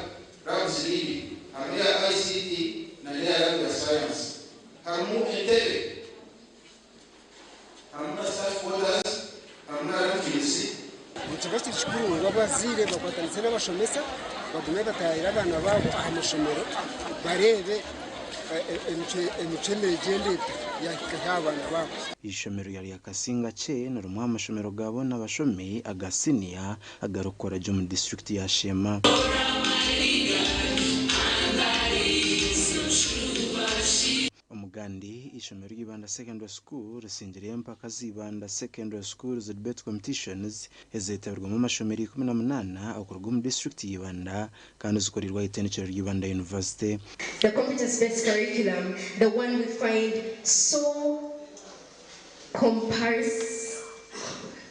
Speaker 23: Ramsey, Hamia ICT, na ya science. Hamu Etele. Hamuna staff quarters, Hamuna Ramsey.
Speaker 25: Mutagasti chikuru ngabazire bakwatanise n'abashomesa bagume batayira abana babo amashomero barebe emichendere gende yakabana babo
Speaker 2: ishomero ya Kasinga che no rumwa amashomero gabo n'abashomeye agasinia agarukora jo mu district ya Shema Omugandi ishomero y'Ibanda Secondary School risingiriye mpaka z'Ibanda Secondary School debate competitions ezetabirwa mu mashomero 18 akorwa mu district y'Ibanda kandi zikorirwa itenekero y'Ibanda University.
Speaker 26: The competence-based curriculum, the one we find so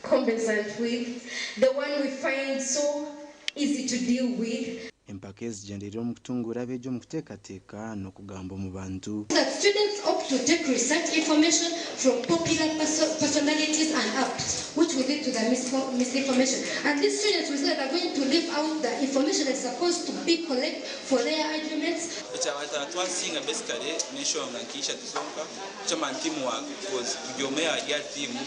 Speaker 26: compensant with, the one we find so easy to deal with.
Speaker 2: Empakezi genderiro mu kutungura bejo mu kutekateka no kugamba mu bantu.
Speaker 26: That students opt to take research information from popular personalities and apps, which will lead to the misinformation. And these students will say that they're going to leave out the information that's supposed to be collected for their arguments.
Speaker 27: Twasinga basically nishonga nkisha tuzonga chama timu wa because kujomea ya timu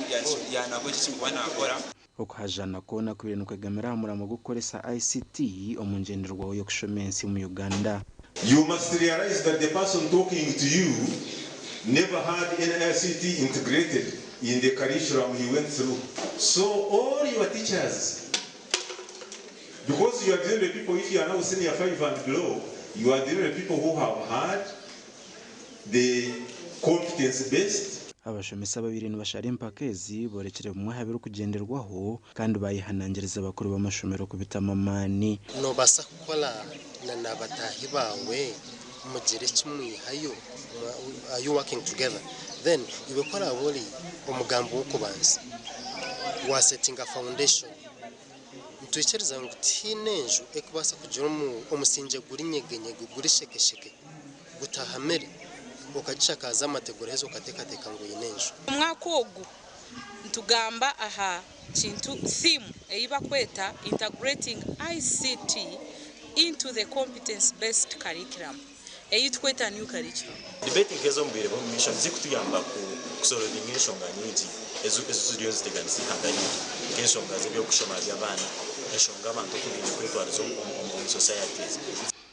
Speaker 27: ya nakochi bwana akora
Speaker 2: okuhajana kona kubintu kwegamira mu gukoresa ICT omunjenderwa yo kushomensi mu Uganda.
Speaker 28: You must realize that the person talking to you never had any ICT integrated in the curriculum he went through. So all your teachers, because you are dealing with people, if you are now senior 5 and below, you are dealing with people who have had the competence-based.
Speaker 2: Abashomesa babiri nibashara Mpakezi borekere mu habiro kugenderwaho kandi bayihanangiriza bakuru b'amashomero kubitamamani
Speaker 29: no basa kukola na nabatahi bawe mugire kimwe hayo are you working together then ibekora aboli umugambo wo kubanza wa setting a foundation mtuichereza ngo tinejo ekubasa kugira umusinje guri nyegenyege guri shekesheke gutahamere ukagishakaza amategura hezo katekateka ngo yinejo
Speaker 30: umwakogu ntugamba aha kintu theme eyiba kweta integrating ICT into the competence based curriculum eyitweta new curriculum
Speaker 31: debate ngezo mbere bo mission zikutuyamba kusoro dingesho nganyiti ezo studios teganisi hangani ngesho ngaze byo kushoma by'abana eshonga abantu kubindi kwetwarizo mu societies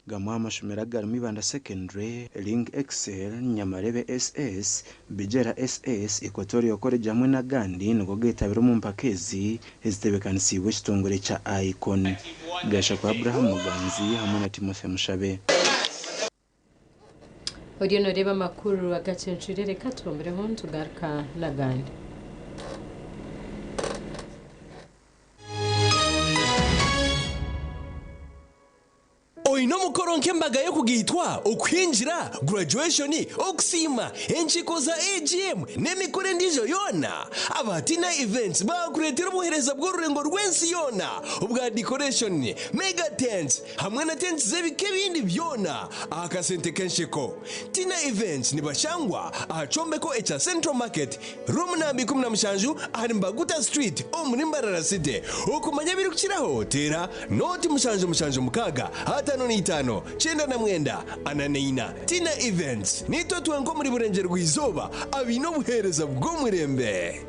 Speaker 2: gamwa amashomero agarimo Ibanda Secondary, Link Excel, Nyamarebe SS, Bijera SS, Equatorial College hamwe na Gandi nuko getabiro mu Mpakezi ezitebekanisiwe kitongore cha Icon. Gasha kwa Abraham Muganzi hamwe na Timothy Mushabe.
Speaker 1: Audio no reba makuru agacenshire reka tuombereho tugaruka na Gandi.
Speaker 21: Oino mukoronke mbaga yo kugitwa okwinjira graduation okusima enchiko za AGM nemikore ndijo yona abatina events bakuretera ubuhereza bw'ururengo rwensi yona ubwa decoration mega tents hamwe na tents zebike bindi byona akasente kenshiko tina events nibashangwa achombeko echa Central Market room nambi 17 ari Mbaguta Street omurimbarara city okumanya biri kukiraho tera noti mushanjo mukaga hata no 5 chenda na mwenda ananeina tina events nito tuengo muri burengero rw'izoba abino buhereza bwo murembe.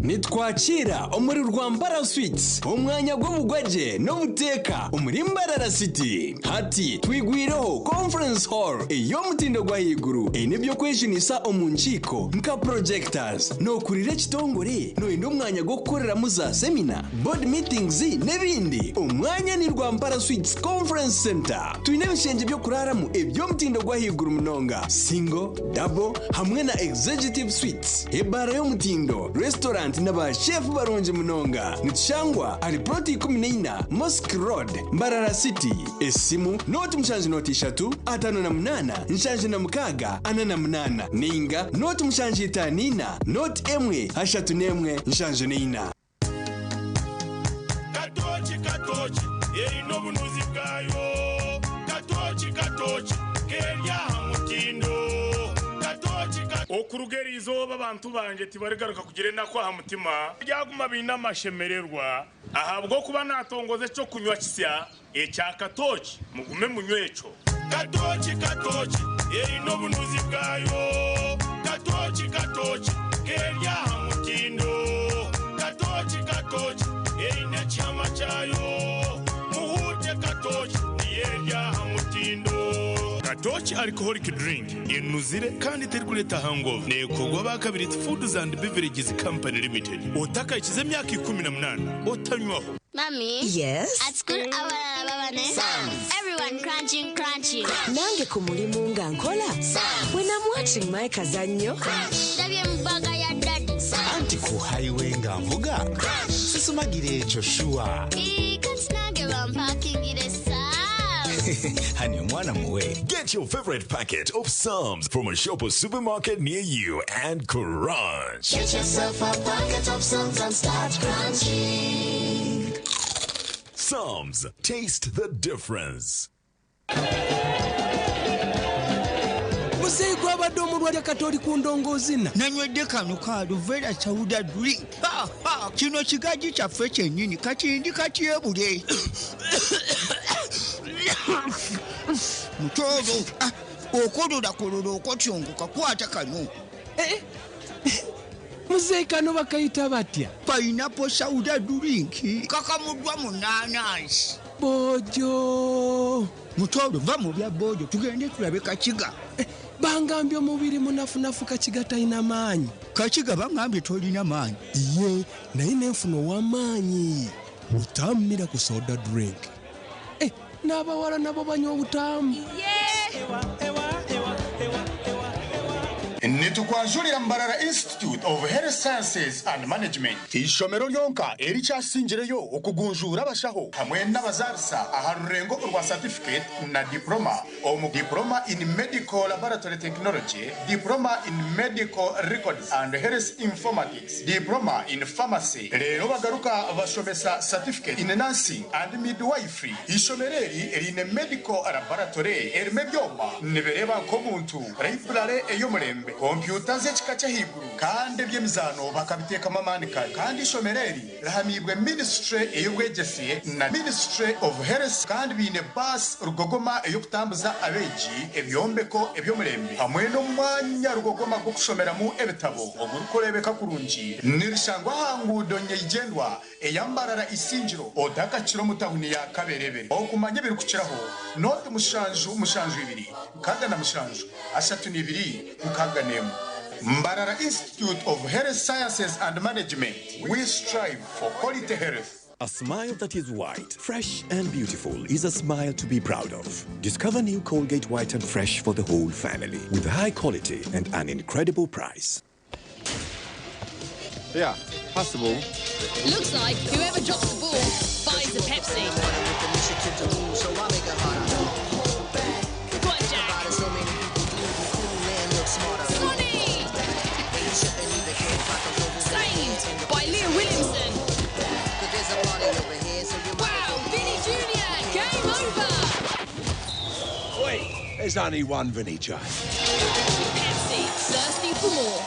Speaker 21: nitwakira omuri Rwambara Sweets umwanya gw'obugwaje n'obuteka omuri Mbarara City hati twigwireho conference hall ey'omutindo gwa iguru enebyo kwejunisa omunchiko nka projectors no kurire kitongore no endo mwanya gwo gukoreramo za seminar board meetings n'ebindi omwanya ni Rwambara Sweets conference center twine bishenje byo kuraramo eby'omutindo gwa iguru munonga single double hamwe na executive suites ebara y'omutindo restaurant n'aba chef baronje munonga nitushangwa ari proti 14 Mosque Road Mbarara City esimu noti mushanji noti 3 58 nshanji na mukaga anana munana ninga noti mushanji 5 noti emwe 3 nshanji nina
Speaker 4: katochi yeino bunuzi bwayo katochi kerya mutindo okurugeri izoba abantu banje tibaregaruka kugire nako ha mutima byaguma bina mashemererwa ahabwo kuba natongoze cyo kunywa kisya ecya katochi mugume munywecho katochi yeino bunuzi bwayo katochi kerya mutindo katochi yeine chama chayo muhute katochi yerya mutindo Katochi alcoholic drink inuzire kandi terkuleta hangover nekogwa bakabiri Foods and Beverages Company Limited otaka ikize myaka 18 otanywaho.
Speaker 6: Mommy,
Speaker 7: yes,
Speaker 6: at school everyone crunching
Speaker 7: nange ku mulimu nga nkola when I'm watching my kazanyo
Speaker 6: ndabye mbaga ya daddy
Speaker 7: anti ku highway nga mvuga sisumagire ekyo shuwa
Speaker 6: kansinange bampacking it
Speaker 7: Honey, mwana muwe.
Speaker 8: Get your favorite packet of Psalms from a shop or supermarket near you and crunch.
Speaker 7: Get yourself a packet of Psalms and start crunching.
Speaker 8: Psalms, taste the difference.
Speaker 9: Musei kwa badomu rwari katoli kundongozina.
Speaker 11: Nanywedde kano ka Vera chawuda drink. Kino kigaji kyaffe kyennyini kakindi katyebule. Mutoro okolola okotyongoka kwata kano.
Speaker 9: Musei kano bakayita batya?
Speaker 11: Pineapple soda drink kakamuddwa mu nanasi.
Speaker 9: Bojo.
Speaker 11: Mutoro va mu bya bojo tugende tulabe kakiga.
Speaker 9: Bangambye omubiri munafunafu kakiga talina maanyi.
Speaker 11: Kakiga bangambye tolina maanyi.
Speaker 9: Ye naye nenfuna ow'amaanyi butamira ku soda drink. N'abawala nabo banywa obutamu.
Speaker 12: Nitukwanjulira Mbarara Institute of Health Sciences and Management. Ishomero lyonka erikyasingireyo okugunjura abashaho hamwe n'abazarisa aha rurengo rwa certificate na diploma diploma in medical laboratory technology, diploma in medical records and health informatics, diploma in pharmacy. Rero bagaruka bashomesa certificate in nursing and midwifery. Ishomereri erine medical laboratory erime byoma nibereba ko muntu library ey'omurembe computer z'ekika cy'ahiguru kandi by'emizano bakabiteka mamanika kandi ishomereri rahamibwe ministry ey'ubwegesiye na ministry of health kandi bine bus rugogoma eyokutambuza abeji ebyombeko eby'omurembe hamwe n'umwanya rugogoma gwo kushomeramo ebitabo ogurukorebeka kurungi nirishangwa hangudo nyegendwa eyambarara isingiro odakakiro mutahuni ya kaberebere okumanya biri kukiraho note mushanju 2 kaga na mushanju 32 kaga nemu. Mbarara Institute of Health Sciences and Management. We strive for quality health.
Speaker 8: A smile that is white, fresh and beautiful is a smile to be proud of. Discover new Colgate White and Fresh for the whole family with high quality and an incredible price.
Speaker 3: Yeah, possible.
Speaker 13: Looks like whoever drops the ball buys a Pepsi. Saved by Leah Williamson. Wow, Vinny Jr. Game over.
Speaker 14: Wait, there's only one Vinny J.
Speaker 13: Pepsi, thirsty for more.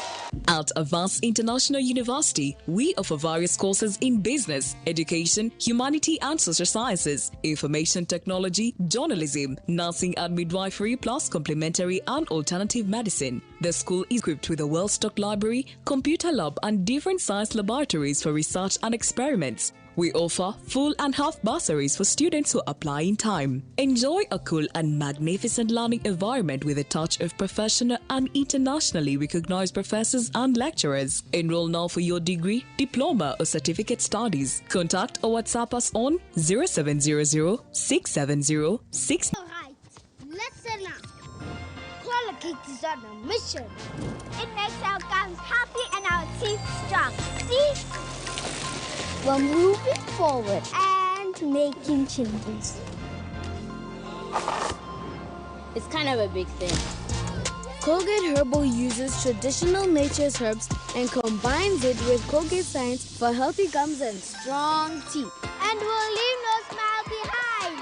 Speaker 5: At Avance International University, we offer various courses in business, education, humanity and social sciences, information technology, journalism, nursing and midwifery, plus complementary and alternative medicine. The school is equipped with a well-stocked library, computer lab and different science laboratories for research and experiments. We offer full and half bursaries for students who apply in time. Enjoy a cool and magnificent learning environment with a touch of professional and internationally recognized professors and lecturers. Enroll now for your degree, diploma or certificate studies. Contact or WhatsApp us on 0700 670 6.
Speaker 6: Alright, listen up. Colocate is on a mission. It makes our gums happy and our teeth strong. See? We're moving forward and making changes.
Speaker 10: It's kind of a big thing.
Speaker 14: Colgate Herbal uses traditional nature's herbs and combines it with Colgate Science for healthy gums and strong teeth.
Speaker 6: And we'll leave no smile behind.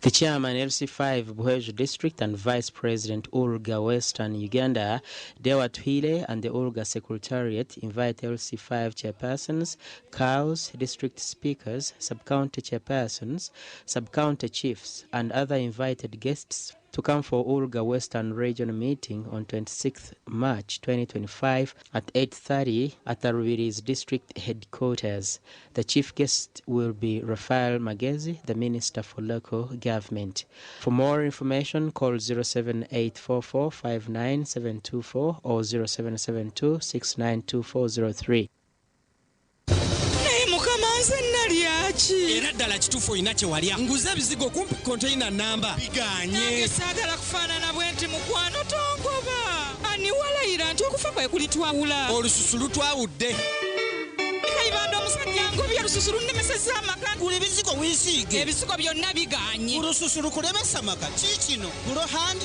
Speaker 15: The chairman LC5 Buheju District and Vice President Olga Western Uganda, Dewa Twile and the Olga Secretariat invite LC5 chairpersons, COWs, district speakers, sub-county chairpersons, sub-county chiefs and other invited guests to come for Olga Western Regional Meeting on 26th March 2025 at 8:30 at Arubiri's district headquarters. The chief guest will be Rafael Magezi, the Minister for Local Government. For more information, call 07844 59724 or 0772 692403.
Speaker 9: Era ddala kituufu olina kye walya nguza ebizigo kumpi container namba biganye
Speaker 30: saagala kufaanana bwe nti mukwano tongoba ani walayira nti okufa kwe kulitwawula
Speaker 9: olususu lutwawudde
Speaker 30: kayibanda omusajja ngobya olususu lunnemesezza amaka
Speaker 9: gula ebizigo wiisiige
Speaker 30: ebizigo byonna biganye
Speaker 9: olususu lukulemesa amaka kikino gulo hand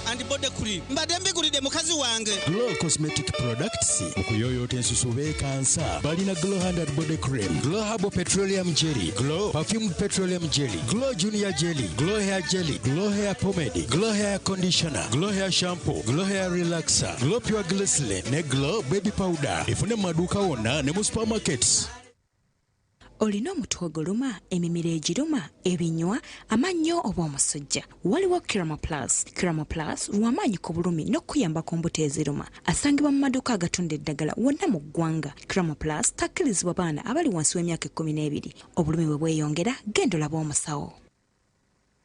Speaker 9: and body cream mbadde mbigulidde mukazi wange. Glow Cosmetic Products okuyoyoota ensusu beekansa balina Glow hand and body cream, Glow Herbal Petroleum Jelly, Glow Perfumed Petroleum Jelly, Glow Junior Jelly, Glow Hair Jelly, Glow Hair Pomade, Glow Hair Conditioner, Glow Hair Shampoo, Glow Hair Relaxer, Glow Pure Glycerin ne Glow Baby Powder. Efune mu maduuka wonna ne mu supermarkets.
Speaker 16: Olina omutwe oguluma, emimiro egiruma, ebinywa, amannyo oba omusujja. Waliwo Kiramo Plus. Kiramo Plus lw'amaanyi ku bulumi n'okuyamba ku mbuto eziruma. Asangibwa mu maduuka agatunda eddagala wonna mu ggwanga. Kiramo Plus takkirizibwa baana abali wansi w'emyaka 12. Obulumi bwe bweyongera, genda olabe omusawo.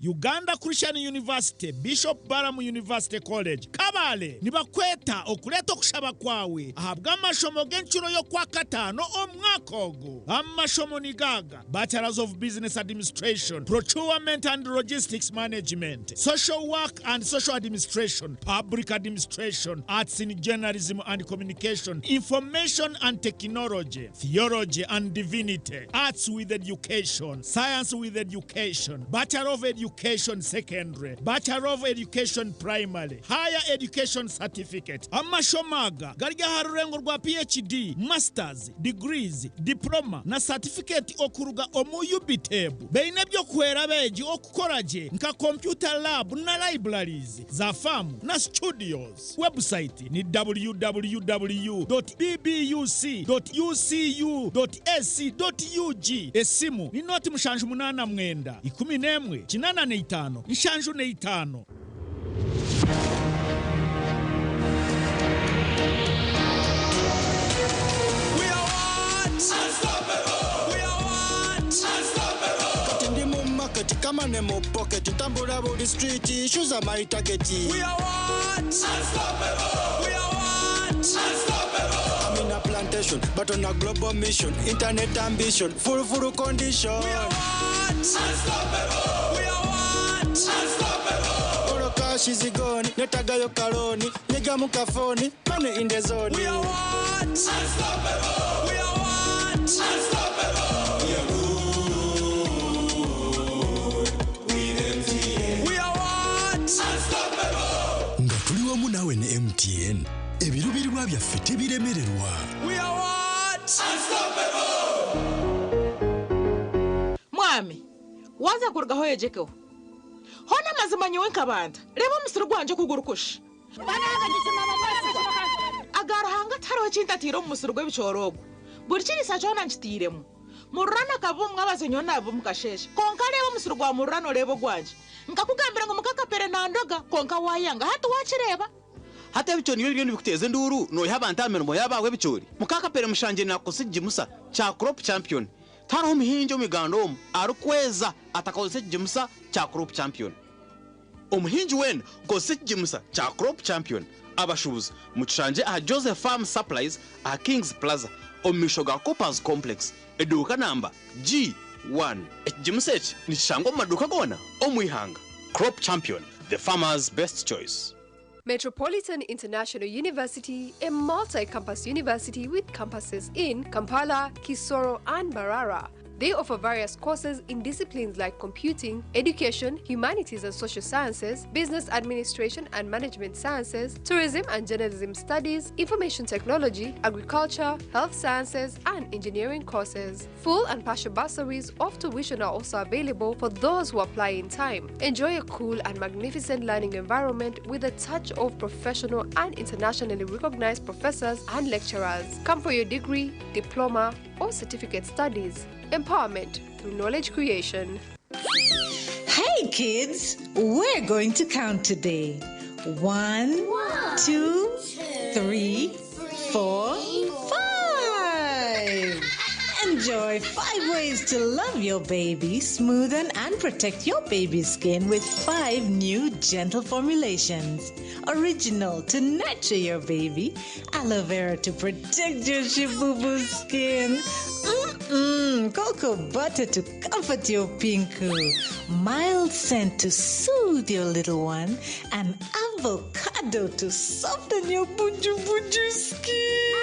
Speaker 4: Uganda Christian University, Bishop Baramu University College, Kabale, nibakweta okuleta okushaba kwawe. Ahabwa amashomo g'enshuro yo kwa kataano omwaka ogwo. Amashomo ni gaga: Bachelors of Business Administration, Procurement and Logistics Management, Social Work and Social Administration, Public Administration, Arts in Journalism and Communication, Information and Technology, Theology and Divinity, Arts with Education, Science with Education, Bachelor of Education Secondary, Bachelor of Education Primary, Higher Education Certificate. Amashomaga galiga harurengo rwa PhD, Masters, Degrees, Diploma na Certificate okuruga omuyubitebu. Beine byo kwera beji okukoraje nka Computer Lab na libraries za famu na studios. Website ni www.bbuc.ucu.ac.ug. Esimu ni noti mushanju munana mwenda 11 kinana neitano nshanju neitano.
Speaker 9: Kama nemo pocket tambula body street issues are my target. We are what? Unstoppable. We are what? Unstoppable. I'm in a plantation but on a global mission, internet ambition, full condition. We are what? Unstoppable. We are what? Unstoppable. Oro cash is gone, netagayo kaloni, nigga mukafoni, money in the zone. We are what? Unstoppable. We are what? Unstoppable. We are good. Nga tuli wamu nawe ne MTN ebirubirirwa byaffe tebiremererwa.
Speaker 30: We are what? Unstoppable. Mwami, waza kurugaho yejekeho. Hona mazima nyowe nkabanda. Reba umusiro gwanje kugurukusha.
Speaker 17: agarahanga taro cintatiro musurugwe bichorogo burchirisa chona nchitiremo murana kabumwa bazenyo nabo mukasheshe konka lebo musurugwa wa murano lebo gwanje nkakugambira ngo mukakapere nandoga konka wayanga hatu wachireba
Speaker 18: hata bichoni byo bikuteze nduru no yabanta amenmo yabawe bichori mukakapere mushanje nakusijimusa cha crop champion taro muhinjo migandom arukweza atakaose jimusa cha crop champion umuhinji wen gosijimusa cha crop champion abashubuzi mucishanje aha Joseph Farm Supplies aha Kings Plaza omishoga Coopers Complex eduka namba G1 ejimusechi nishango maduka gona omwihanga crop champion the farmer's best choice.
Speaker 19: Metropolitan International University, a multi-campus university with campuses in Kampala, Kisoro, and Mbarara. They offer various courses in disciplines like computing, education, humanities and social sciences, business administration and management sciences, tourism and journalism studies, information technology, agriculture, health sciences, and engineering courses. Full and partial bursaries of tuition are also available for those who apply in time. Enjoy a cool and magnificent learning environment with a touch of professional and internationally recognized professors and lecturers. Come for your degree, diploma, or certificate studies. Empowerment through knowledge creation.
Speaker 20: Hey kids, we're going to count today. 1, 2, 3, 4, 5. Enjoy 5 ways to love your baby, smoothen and protect your baby's skin with 5 new gentle formulations. Original to nurture your baby, aloe vera to protect your shibubu skin. Cocoa butter to comfort your pinku, mild scent to soothe your little one, and avocado to soften your buju skin.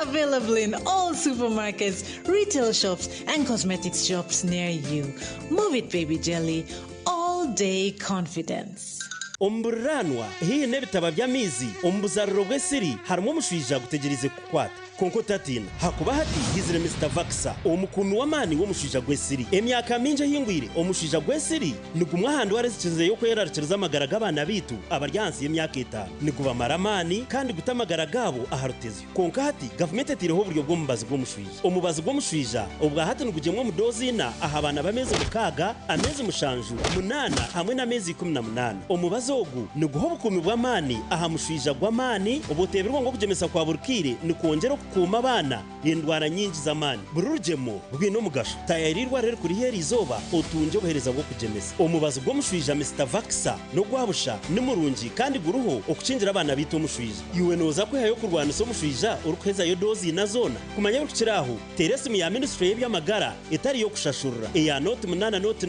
Speaker 20: Available in all supermarkets, retail shops, and cosmetics shops near you. Move it, baby jelly. All day confidence.
Speaker 22: Omburanwa hii nebitaba by'amizi ombuzaruro bw'esiri harimo umushwija gutegereze kukwata konko tatina hakuba hati hizire Mr. Vaxa omukunu w'amani wo mushwija gw'esiri emyaka minje hingwire omushwija gw'esiri nigumwa handi warezikeze yo kwerarikiriza amagara g'abana bitu abaryansi y'emyaka 5 nigubamara amani kandi gutamagara gabo aharutezyo konka hati government etireho uburyo bwo mubazi bwo mushwija omubazi bwo mushwija obwa hati nugujemwe mu dozina aha abana bameze mukaga amezi mushanju 8 hamwe na mezi 18 omubazi ogu niguho bukumi bw'amani aha mushwija gw'amani obuteberwa ngo kujemesa kwa burukire nikongera kuma abana indwara nyingi z'amani bururugemo bwino mugasho tayarirwa rero kuri heri izoba otunje bohereza bwo kujemesa omubazi bwo mushwija Mr. Vaxa no gwabusha nimurungi kandi guruho okucinjira abana bito mushwija yuwe noza ko hayo kurwana so mushwija urukweza yo dozi na zona kumanya rukiraho teresi ya ministry y'amagara etari yo kushashurura eya note munana note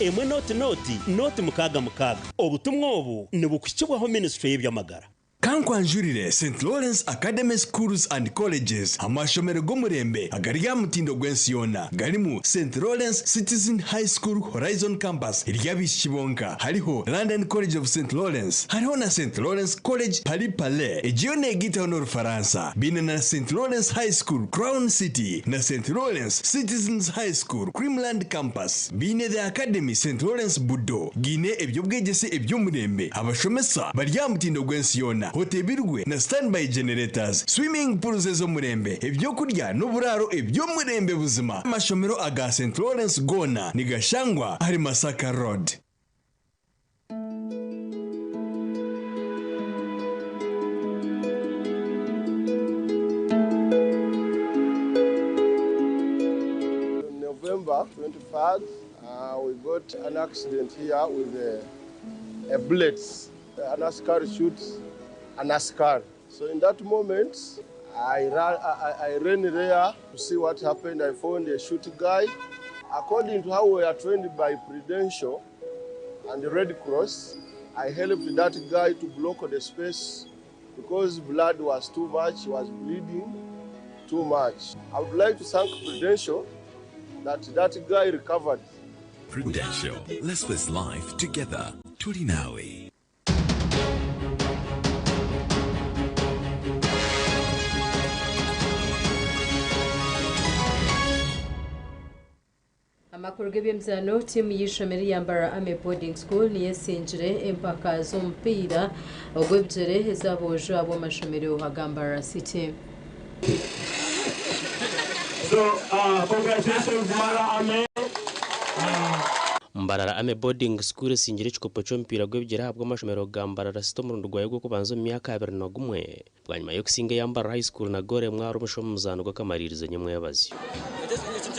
Speaker 22: emwe note mukaga obutumwa obu nibukwicibwaho ministry y'amagara.
Speaker 21: Kankwanjurire St. Lawrence Academy Schools and Colleges amashomero g'omurembe agari ya mutindo gw'ensiyona garimu St. Lawrence Citizen High School Horizon Campus iryabishibonka hariho London College of St. Lawrence hariho na St. Lawrence College Paris ejiyo negita no Faransa bine na St. Lawrence High School Crown City na St. Lawrence Citizens High School Creamland Campus bine the Academy St. Lawrence Budo gine ebyo bwegese eby'omurembe abashomesa bari ya mutindo gw'ensiyona hotebirwe na standby generators swimming pools zo murembe ebyo kurya n'uburaro ebyo murembe buzima amashomero aga St. Lawrence Gona ni Gashangwa hari Masaka Road.
Speaker 3: November 23rd, we got an accident here with a bullet, an askar shoots an askar. So in that moment, I ran there to see what happened. I found a shoot guy. According to how we are trained by Prudential and the Red Cross, I helped that guy to block the space because blood was too much, he was bleeding too much. I would like to thank Prudential that guy recovered.
Speaker 23: Prudential, let's face life together. Turinawi.
Speaker 1: amakuru g'ebyemizano tiimu y'ishomero yambara ame boarding school niyesinjire empaka z'omupiira ogw'ebigyere ez'aboojo ab'amashomero agambara city.
Speaker 2: Congratulations Mara Ame.
Speaker 7: Mbarara ame boarding school sinjire chikopo cy'omupiira gw'ebigyere habwa amashomero gambarara sito murundo gwayo gwo kubanza mu myaka 2001 bwanyuma yo kusinga yambara high school na gore mwaro mushomo muzano gw'akamaririzo nyemwe y'abazi.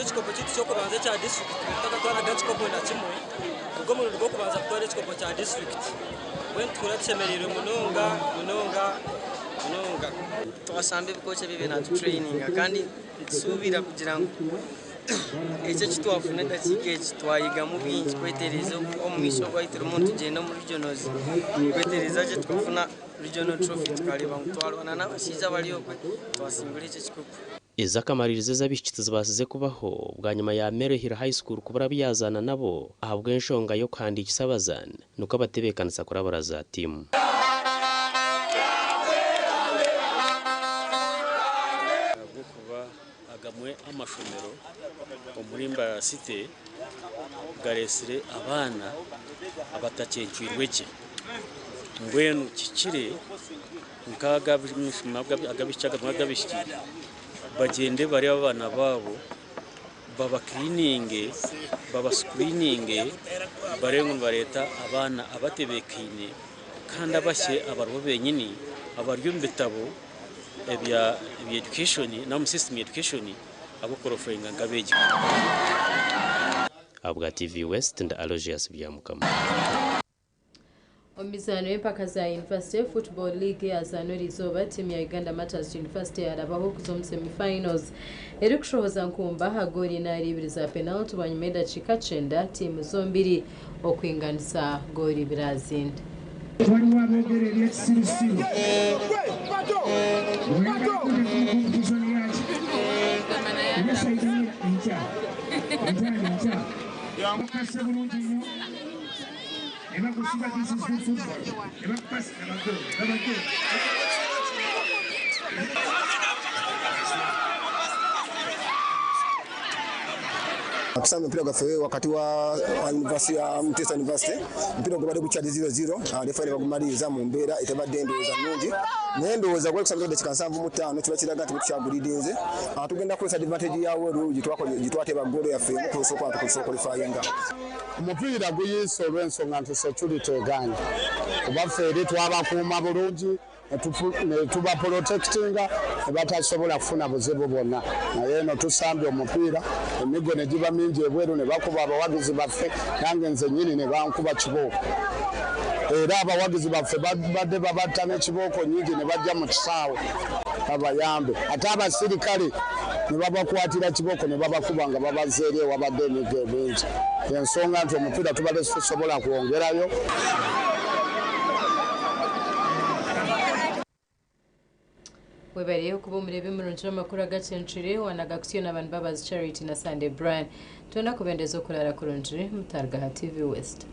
Speaker 11: Chikopo cyo kubanza cya district takatwara gachikopo na kimwe ubwo murundo gwo kubanza kutwara chikopo cya district when turatsemerera munonga twasambe bikoce bibe na training kandi nsubira kugira ngo icyo kitwafuna dakike twayiga mu bingi kwetereza omwisho gwahitira umuntu tugenda muri regionals kwetereza cyo twafuna regional trophy tukareba mutwarwana n'abashiza bariyo kwe twasimbura icyo kikopo.
Speaker 7: Izakamaririze z'abishitsi basize kubaho bwa nyuma ya Merehira high school kubara byazana nabo ahabwe enshonga yo kwandika isabazana nuko abatebekanisa kuri abaraza team.
Speaker 24: Agamwe amashomero omurimba city garesire abana abatacencyirweke ngwenu kikire nkaga agabicaga mwagabishiki bagende bari abana babo baba cleaning baba screening barengo bareta abana abatebekine kandi abashye abarwo benyini abaryo mbetabo ebya education na mu system education abukorofoinga ngabeje abwa TV West and Alogias byamukama.
Speaker 1: Omizano empaka za University Football League yazano rizoba timu ya Uganda Matters University yarabaho kuzo mu semi-finals eri kushohoza nkumba hagori na ibiri za penalty banyuma y'edakika 9 timu zombiri okwinganisa gori birazinda.
Speaker 25: Kusamba mpira gafe wakati wa University ya Mtesa University mpira gwa bade kuchadi 0-0 refa bagumaliza mu mbera itabadde ndoza nungi nendoza gwe kusamba de chikansamvu mutano kibakiraga ati kuchagulidinze atugenda kwesa advantage yawe ruji gitwate bagoro ya femu kuso kwa qualifyinga
Speaker 26: umupira guyisolwe ensonga nti security eganye kubafere twabakuma bulungi tuba protectinga batasobola kufuna buzibu bonna naye no tusambye omupiira emigo ne giba mingi ebweru ne bakuba abawagizi baffe nange nze nyini ne bankuba kibooko era abawagizi baffe badde babatta n'ekibooko nyingi ne bajja mu kisaawe babayambe ate abasirikale ne babakwatira kibooko ne babakuba nga babazeeri ewabadde emigo ebingi ensonga nti omupiira tubadde tusobola kwongerayo.
Speaker 1: Webariyeho kuba umurebe murunjira amakuru agacencire wanagakusiyo n'abantu Mbabazi Charity na Sunday Brian tuna kubendezo kurara kurunjire mutarga TV West.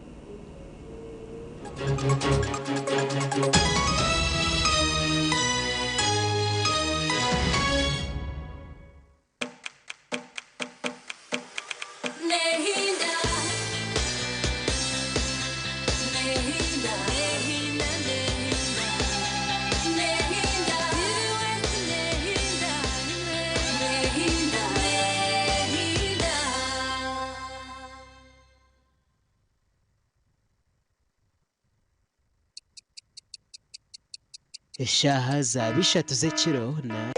Speaker 15: Eshaaha za bishatu z'ekiro na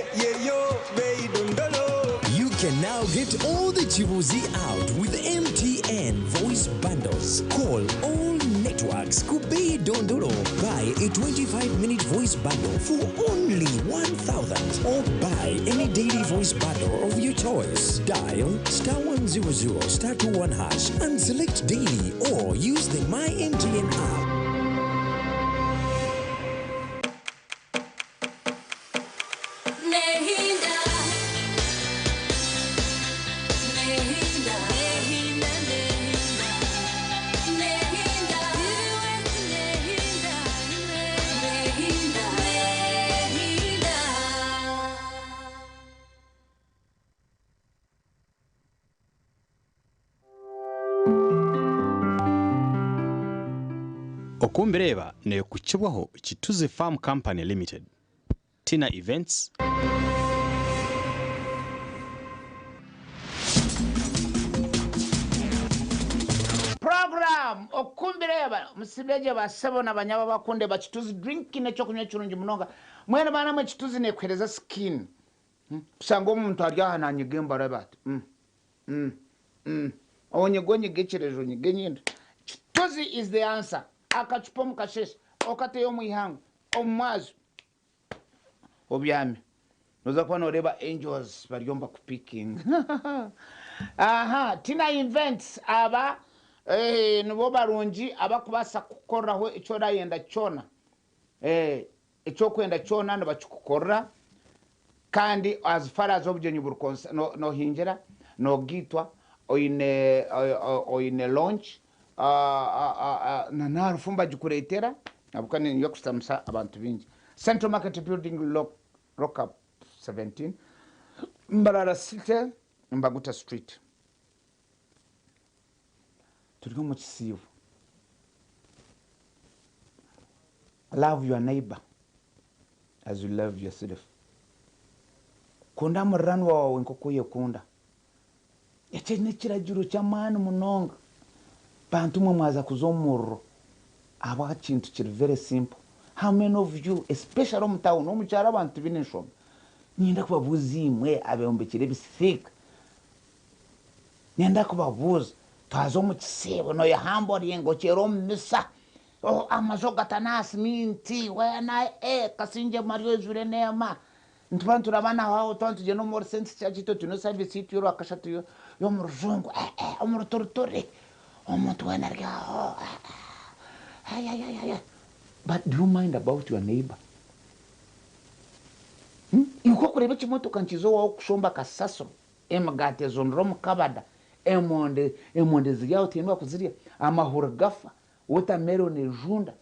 Speaker 8: You can now get all the Chibuzi out with MTN voice bundles. Call all networks Kubi Dondolo. Buy a 25-minute voice bundle for only 1,000 or buy any daily voice bundle of your choice. Dial *100 *21# and select daily or use the My MTN app.
Speaker 18: okumbireba neyo kuchibwaho Chituzi Farm Company Limited. Tina Events.
Speaker 2: Program okumbireba musibeje basabona banyaba bakunde bachituzi drink necho kunywa kirungi munonga mwene bana mwe chituzi nekwereza skin kusanga omuntu ari aha nanyigemba rabati onyegonye gecherejo nyigenyinde chituzi is the answer akachupa mukasheshe okateyo muihangu omwazo obyame noza kwa noreba angels baryomba kupicking aha Tina Events aba nubo barungi abakubasa kukoraho ico rayenda chona ico kwenda chona nabachukukora kandi as far as objenyu burkonsa no hinjera no gitwa oine launch na narufumba jukuretera abukane yo kusamsa abantu bingi Central Market Building lock up 17 Mbarara City Mbaguta Street turi mu kisibo. Love your neighbor as you love yourself. Kunda murano wawe nkoko yekunda. Eche nekiragiro cy'amani munonga. Bantu mwe mwaza kuzomurro. Aba kintu kiri very simple. How many of you, especially mu town, no mucyara abantu bininshoma. Nyenda kubabuza imwe abeombekire bisifika. Nyenda kubabuza twazo mu kisebo no yahamboriye ngo kero misa. Oh amazoga tanasi minti wena kasinje Mario jure nema. Ntubantu rabana hawo tontu je no more sense cyagito tuno service yitiro akashatu yo mu ruzungu omurutorotore omuntu wena rya but do you mind about your neighbor? Yuko kureba kimoto kanchizo wawo kushomba kasaso emagate zonro mukabada emonde ziryaho tindwa kuzirya amahura gafa watermelon ejunda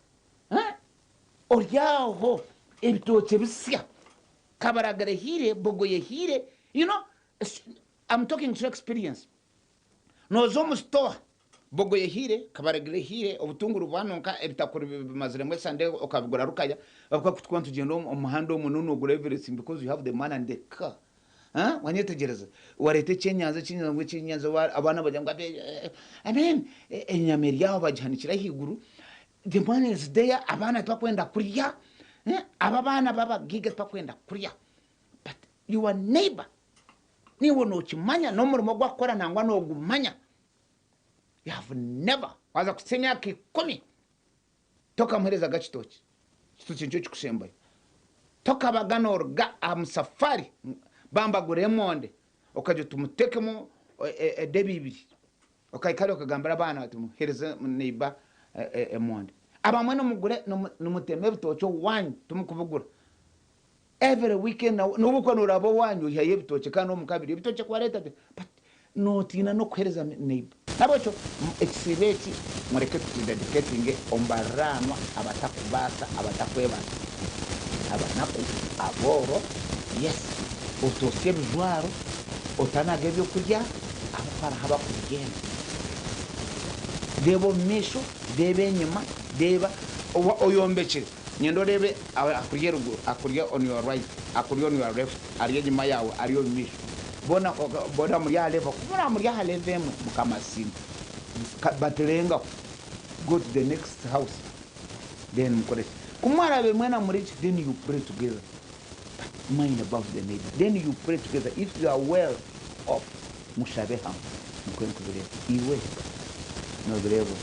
Speaker 2: oryaho ebitoke bisya kabaragare hire bogoye hire, you know, I'm talking to experience. No zomu store bogoye hire kabaragare hire obutunguru bwanonka ebitakuri mazire mwe sande okabigura rukaya bakwa kutwantu gendo omuhando mununu ogura everything because you have the man and the car. Wanyetegereza warete cyenyanza ngo cyenyanza abana bajya I mean enyameri yaho bajhanikira higuru the man is there abana twakwenda kuriya aba bana baba giga twakwenda kuriya but your neighbor niwo no kimanya no murimo gwakora nangwa no gumanya you have never waza kusemya kikumi toka mhereza gachitoki kituki cyo kusembaye toka baganorga amsafari bamba guremonde okaje tumutekemo debibiri okaikale okagambira bana batumu hereza neighbor emonde abamwe no mugure no muteme bitocho wanyu tumukubugura every weekend no buko no rabo wanyu yaye bitoche kandi omukabiri bitoche kwareta but no tina no kwereza neighbor nabocho exhibiti mureke dedicating ombaranwa abatakubasa abatakwebasa abanaku aboro yes otosye bijwaro otanage byo kurya abafara haba kugenda debo misho debe nyuma deba oyombekere nyendo debe akuriye rugo akuriye on your right akuriye on your left ariye nyuma yawe ariyo misho bona muri aleva kumura muri aleva mukamasini batelenga go to the next house then mukore kumara be mwena muri then you pray together mind about the neighbor then you pray together if you are well off mushabeha mukwenkulele iwe no bravo